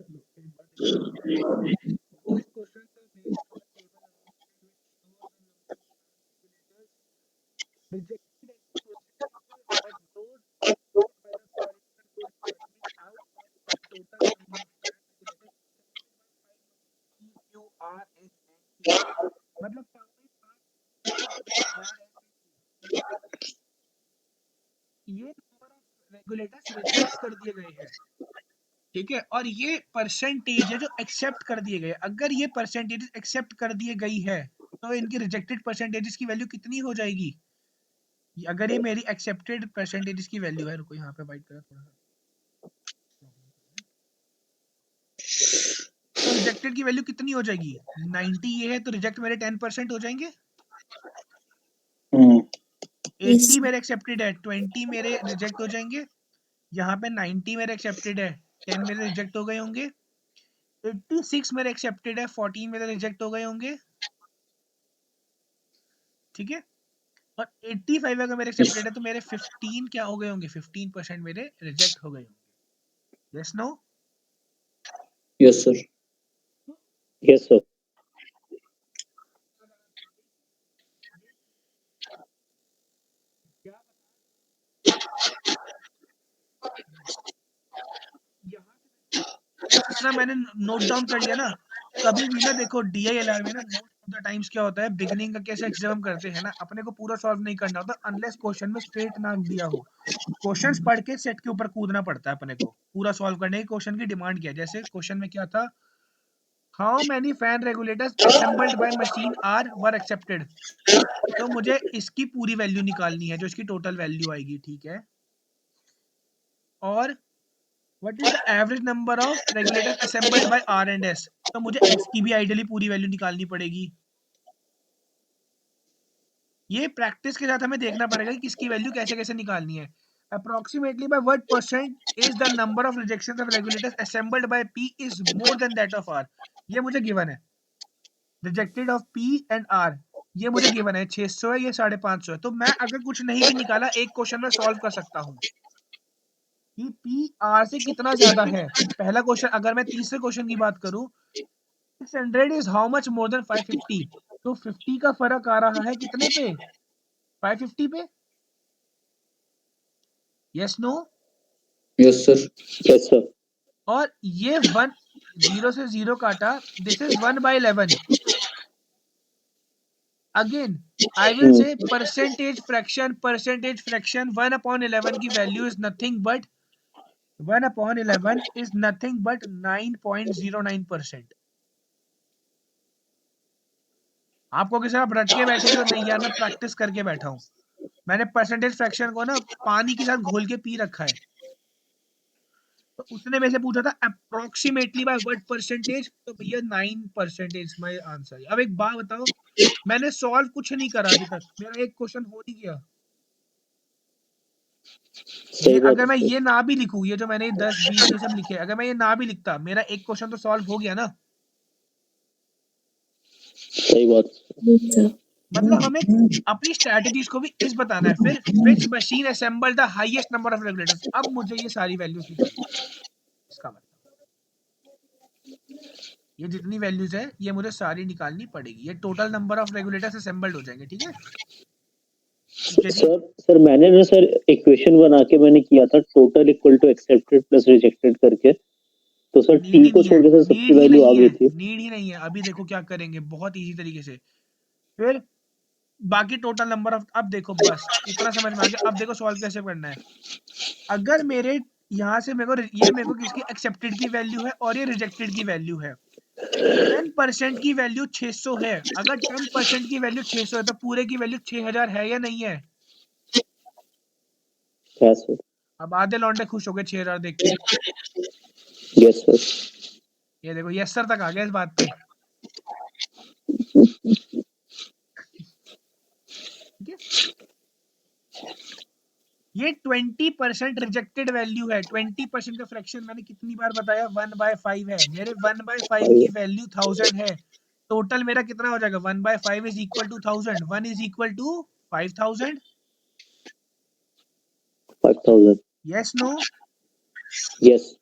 These questions are based on a table announcement which shows the number of regulators rejected as a percentage of those accepted by the quality control department out of the total number of regulators accepted by 5 P, Q, R, S and T. मतलब R, S and T ये number of regulators reject कर दिए गए हैं, ठीक है, और ये परसेंटेज है जो एक्सेप्ट कर दिए गए। अगर ये परसेंटेज एक्सेप्ट कर दिए गई है तो इनकी रिजेक्टेड परसेंटेजेस की वैल्यू कितनी हो जाएगी? अगर ये मेरी एक्सेप्टेड परसेंटेजेस की वैल्यू है, रुको यहाँ पे वाइट कलर थोड़ा सा, तो रिजेक्टेड की वैल्यू कितनी हो जाएगी? 90 ये है तो रिजेक्ट मेरे 10% हो जाएंगे। 80 मेरे एक्सेप्टेड है, 20 मेरे रिजेक्ट हो जाएंगे। यहाँ पे 90 मेरे एक्सेप्टेड है, 10 मेरे रिजेक्ट हो गए होंगे। 86 मेरे एक्सेप्टेड है, 14 मेरे रिजेक्ट हो गए होंगे, ठीक है। और 85 अगर मेरे एक्सेप्टेड है तो मेरे 15 क्या हो गए होंगे? 15% मेरे रिजेक्ट हो गए होंगे। Yes no? Yes sir. Yes sir. जितना मैंने नोट डाउन कर लिया ना, कभी भी ना देखो DILR में ना मोस्ट ऑफ द टाइम्स क्या होता है, बिगिनिंग का कैसे जब हम करते हैं ना, अपने को पूरा सॉल्व नहीं करना होता अनलेस क्वेश्चन में स्ट्रेट ना दिया हो। क्वेश्चंस पढ़ के सेट के ऊपर कूदना पड़ता है अपने को पूरा सॉल्व करने की। क्वेश्चन की डिमांड किया, जैसे क्वेश्चन में क्या था, how many fan regulators assembled by machine R were accepted, तो मुझे इसकी पूरी वैल्यू निकालनी है जो इसकी टोटल वैल्यू आएगी, ठीक है। और what is the average number of regulators assembled by R and S, तो मुझे एक्स की भी आइडियली पूरी वैल्यू निकालनी पड़ेगी। ये प्रैक्टिस के साथ हमें देखना पड़ेगा कि किसकी वैल्यू कैसे कैसे निकालनी है। Approximately by what percent is the number of rejections of regulators assembled by P is more than that of R, ये मुझे गिवन है। Rejected of P and R ये मुझे गिवन है, 600 है, ये 550 है। तो मैं अगर कुछ नहीं भी निकाला एक क्वेश्चन में सॉल्व कर सकता हूँ कि पी आर से कितना ज्यादा है। पहला क्वेश्चन, अगर मैं तीसरे क्वेश्चन की बात करूं, 600 is how much more than 550, तो 50 का फर्क आ रहा है कितने पे? 550 पे। Yes no? Yes sir. Yes sir. और ये 1 0 से 0 काटा, this is 1/11. Again, I will say percentage fraction. 1/11 की value is nothing but 1/11 is nothing but 9.09%. आपको किसी आप रट के बैठेंगे तो नहीं यार, मैं प्रैक्टिस करके बैठा हूं. मैंने परसेंटेज फ्रैक्शन को ना पानी के साथ घोल के पी रखा है. तो उसने मेरे से पूछा था अप्रोक्सीमेटली बाय व्हाट परसेंटेज, तो भैया 9% माय आंसर. अब एक बात बताओ, मैंने सॉल्व कुछ नहीं करा अभी तक, मेरा एक क्वेश्चन हो नहीं गया. ये अगर मैं ये ना भी लिखूं, ये जो मैंने 10 20 ये सब लिखे, अगर मैं ये ना भी लिखता, मेरा एक क्वेश्चन तो सॉल्व हो गया ना. सही बात. मतलब हमें अपनी स्ट्रेटजीज को भी इस बताना है. फिर विच machine assemble the highest number of regulators. अब मुझे ये सारी वैल्यूज निकालनी है. इसका मतलब ये जितनी वैल्यूज है ये मुझे सारी निकालनी पड़ेगी. ये total number of regulators assembled हो जाएंगे. ठीक है, ठीक है जी. सर मैंने ना सर इक्वेशन बना के मैंने किया था, total equal to accepted plus rejected करके. तो सर टी को छोड़ के सर सबकी वैल्यू आ गई थी. नीड ही नहीं है. अभी देखो क्या करेंगे, बहुत इजी तरीके से. फिर बाकी टोटल नंबर ऑफ, अब देखो बस इतना समझ में आ गया. अब देखो सॉल्व कैसे करना है. अगर मेरे यहाँ से मेरे को किसकी एक्सेप्टेड की वैल्यू है और ये रिजेक्टेड की वैल्यू है. 10% की वैल्यू 600 है. अगर 10% की वैल्यू 600 है तो पूरे की वैल्यू 6000 है या नहीं है? Yes sir. अब आधे लौंडे खुश हो गए 6000 देख के. Yes sir. ये देखो यस सर तक आ गया इस बात पे. ठीक है, ये 20% रिजेक्टेड वैल्यू है. 20% का फ्रैक्शन मैंने कितनी बार बताया, 1/5 है. मेरे 1/5 की वैल्यू 1000 है. टोटल मेरा कितना हो जाएगा? 1/5 is equal to 1000. 1 is equal to 5000. 5000. Yes no? Yes.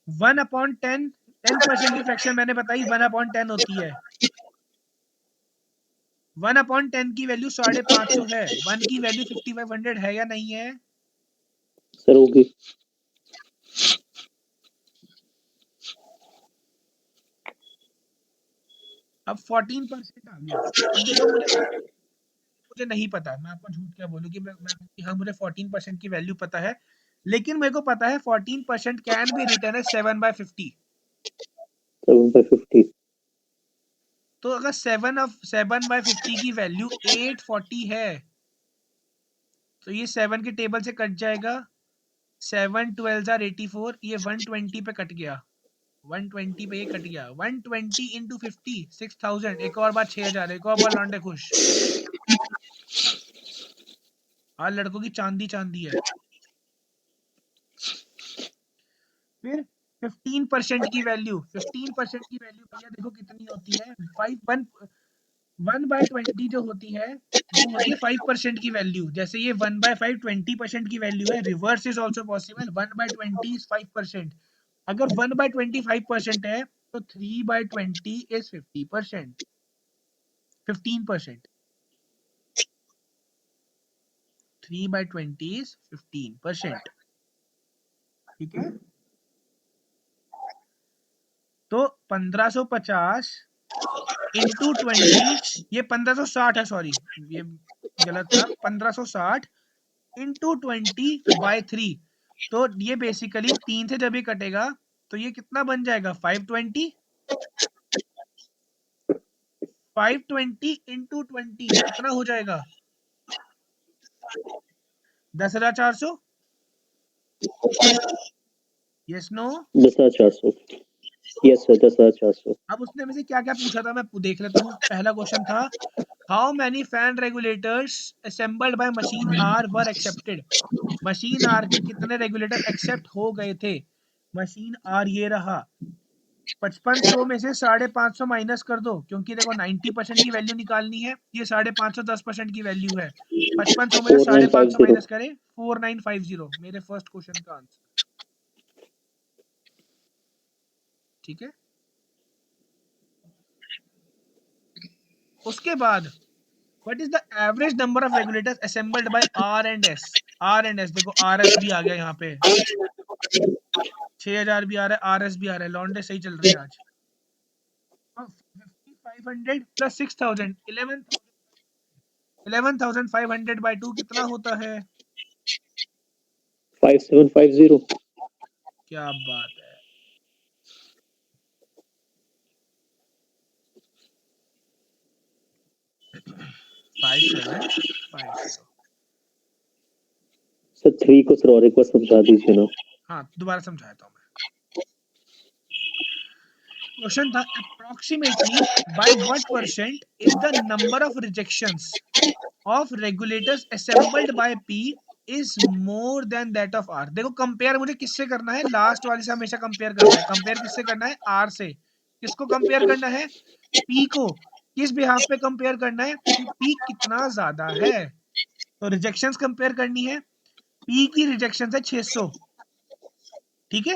1/10. 10% की फ्रैक्शन मैंने बताई 1/10 होती है. 1/10 की वैल्यू 550 है. 1 की वैल्यू 5500 है या नहीं है? सर होगी. अब 14% आ गया. अब देखो मुझे नहीं पता, मैं आपको झूठ क्या बोलूं कि हाँ मुझे 14% की वैल्यू पता है. लेकिन मेरे को पता है 14% कैन बी रिटर्न एज 7/50. 7/50. तो अगर 7/50 की वैल्यू 840 है तो ये 7 के टेबल से कट जाएगा. 7 12 84. ये 120 पे कट गया. 120 पे ये कट गया. 120 इंटू 50 6000. एक और बार 6000. एक और बार लौंडे खुश. आज लड़कों की चांदी चांदी है. फिर 15% की वैल्यू भैया देखो कितनी होती है. 1/20 जो होती है वो होती है 5% की वैल्यू. जैसे ये 1/5 20% की वैल्यू है. Reverse is also possible. 1/20 is 5%. अगर 1/20 5% है तो 3/20 इज 50%. 15%. 3/20 इज 15%. ठीक है, तो 1550 इंटू 20. ये 1560 है, सॉरी ये गलत था. 1560 इंटू 20/3. तो ये बेसिकली 3 से जब ये कटेगा तो ये कितना बन जाएगा? 520. 520 इंटू 20 कितना हो जाएगा? 10,400. Yes no? 10,400. Yes sir 10,400. अब उसने में से क्या क्या पूछा था मैं देख लेता हूँ. पहला क्वेश्चन था how many fan regulators assembled by machine R were accepted. Machine R के कितने रेगुलेटर एक्सेप्ट हो गए थे. मशीन आर ये रहा. 5500 में से 550 माइनस कर दो, क्योंकि देखो 90% की वैल्यू निकालनी है. ये 550 10% की वैल्यू है. 5500 में से 550 4950. माइनस करें 4950. मेरे फर्स्ट क्वेश्चन का आंसर. ठीक है, उसके बाद what is the average number of regulators assembled by R and S. R and S देखो आर एस भी आ गया यहाँ पे. 6000 भी आ रहा है, RS भी आ रहा है, लॉन्डे सही चल रहे हैं आज। 5500 प्लस 6000 11,500 बाई 2 कितना होता है? 5750। क्या बात है। Five seven five zero. Sir 3 को सर और एक बार समझा दीजिए ना। हाँ दोबारा समझाता हूँ मैं। क्वेश्चन था approximately by what percent is the number of rejections of regulators assembled by P is more than that of R. देखो कंपेयर मुझे किससे करना है, लास्ट वाले से हमेशा कंपेयर करना है। कंपेयर किससे करना है? आर से। किसको कंपेयर करना है? पी को। किस बिहाफ पे कंपेयर करना है? कि पी कितना ज्यादा है। तो रिजेक्शंस कंपेयर करनी है। पी की रिजेक्शन है 600, ठीक है।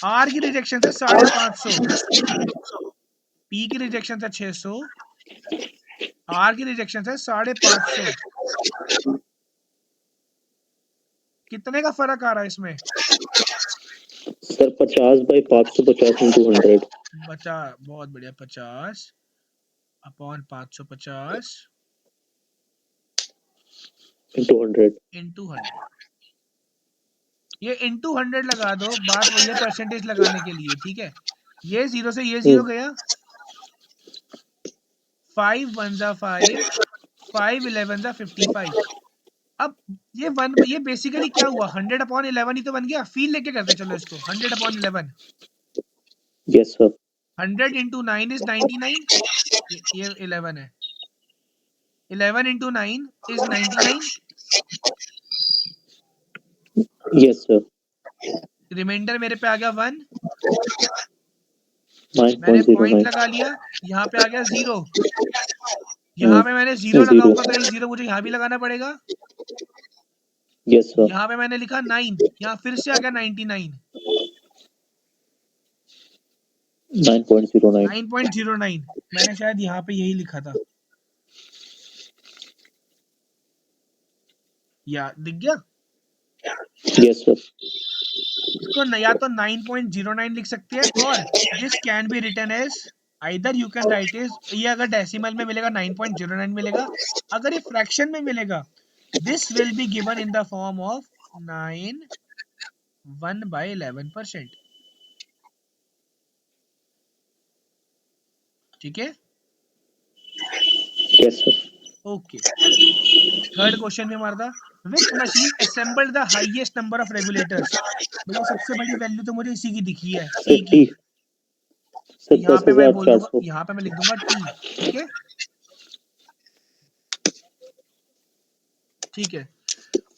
आर की रिजेक्शन है 550। पी की रिजेक्शन है 600, आर की रिजेक्शन है 550। कितने का फर्क आ रहा है इसमें? सर 50/550 into 100 बचा, बहुत बढ़िया, 50 अपॉन 550 into 100। इंटू 100। ये इंटू 100 लगा दो, बात वही है परसेंटेज लगाने के लिए, ठीक है। ये जीरो से ये जीरो गया, 5 1 जा 5, 5 11 जा 55। अब ये बेसिकली क्या हुआ, 100/11 ही तो बन गया। फील लेके करते चलो इसको, 100/11। Yes sir. 100 into 9 is 99। ये 11 है। 11 into 9 is 99। Yes sir. Reminder मेरे पे आ गया 1। मैंने पॉइंट 9.09। लगा लिया, यहाँ पे आ गया 0। यहाँ पे मैंने 0 0। लगाऊंगा तो एक 0 मुझे यहाँ भी लगाना पड़ेगा। Yes sir. यहाँ पे मैंने लिखा 9, यहाँ फिर से आ गया 99। 9.09। 9.09 मैंने शायद यहाँ पे यही लिखा था, या दिख गया। Yes sir. इसको या तो 9.09 लिख सकते हैं, और this can be written as either you can write is, ये अगर डेसिमल में मिलेगा 9.09 मिलेगा, अगर ये फ्रैक्शन में मिलेगा this will be given in the form of 9 1/11%। ठीक है, yes sir. Okay. Third question में हमारा था विच machine assembled the highest number of regulators. भैया सबसे बड़ी वैल्यू तो मुझे इसी की दिखी है, टी सर की। टी। तो सर यहाँ पे मैं बोल दूंगा, 10,400। यहाँ पे मैं लिख दूंगा टी, ठीक है। ठीक है,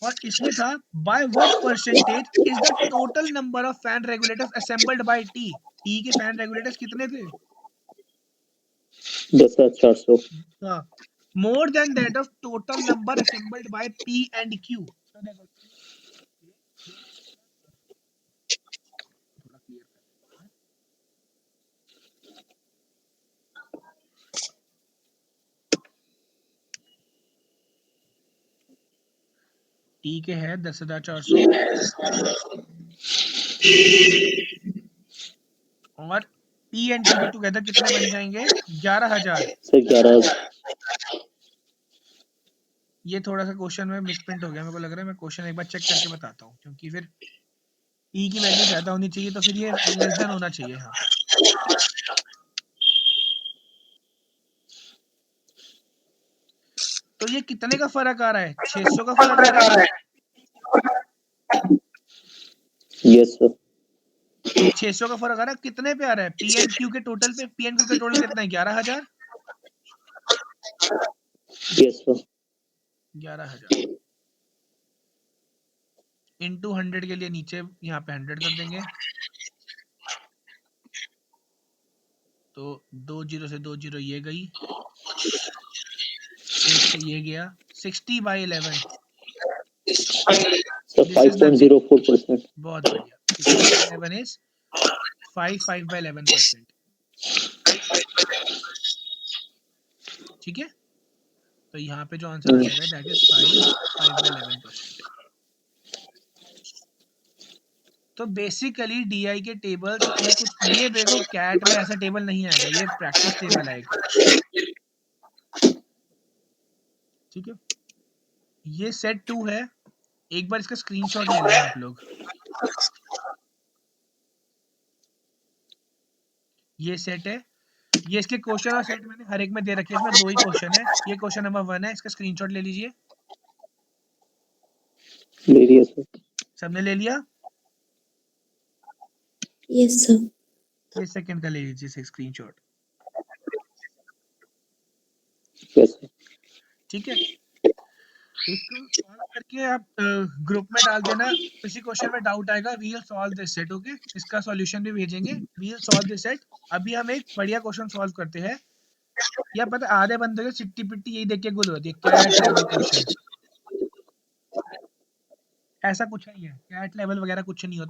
और इसमें था by what percentage is the total number of fan regulators assembled by T. T के फैन रेगुलेटर्स कितने थे? 10,400। हाँ, more than that of total number assembled by P and Q. थोड़ा क्लियर कर, टी के है 10,400 और पी एंड क्यू के टुगेदर कितने बन जाएंगे? 11,000। सर 11। ये थोड़ा सा क्वेश्चन में मिसप्रिंट हो गया, मेरे को लग रहा है। मैं क्वेश्चन एक बार चेक करके बताता हूँ, क्योंकि फिर ई की वैल्यू ज्यादा होनी चाहिए, तो फिर ये लेस देन होना चाहिए यहाँ पे। तो ये कितने का फर्क आ रहा है? 600 का फर्क आ रहा है। Yes sir. 600 का फर्क आ रहा है, कितने पे आ रहा है? पी एंड क्यू के टोटल पे। पी एंड क्यू के टोटल कितना है? 11,000। Yes sir. 11,000 इंटू 100 के लिए नीचे यहाँ पे 100 कर देंगे, तो 2 जीरो से 2 जीरो ये गई, एक से ये गया, 60/11। Sir this is nothing, 5.04%। बहुत बढ़िया। 60/11 इज 5/11%। ठीक है, तो यहाँ पे जो आंसर आ जाएगा दैट इज 5/11%। तो बेसिकली डीआई के टेबल्स ये कुछ, ये देखो कैट में ऐसा टेबल नहीं आएगा, ये प्रैक्टिस टेबल आएगा, ठीक है। ये सेट 2 है, एक बार इसका स्क्रीनशॉट ले लेना आप लोग। ये सेट है, ये इसके क्वेश्चन और सेट मैंने हर एक में दे रखे हैं, इसमें 2 ही क्वेश्चन है। ये क्वेश्चन नंबर 1 है, इसका स्क्रीनशॉट ले लीजिए। ले लिया सर। सबने ले लिया? Yes sir. ये सेकंड का ले लीजिए स्क्रीनशॉट, यस सर। ठीक है। इसको सॉल्व करके आप ग्रुप में डाल देना, किसी क्वेश्चन में डाउट आएगा, we will solve this set, okay. इसका सॉल्यूशन भी भेजेंगे, we will solve this set. अभी हम एक बढ़िया क्वेश्चन सॉल्व करते हैं। या पता आधे बंदों के चिट्टी पिट्टी यही देख के गुल होती है, कैट लेवल क्वेश्चन। ऐसा कुछ नहीं है, कैट लेवल वगैरह कुछ नहीं होता।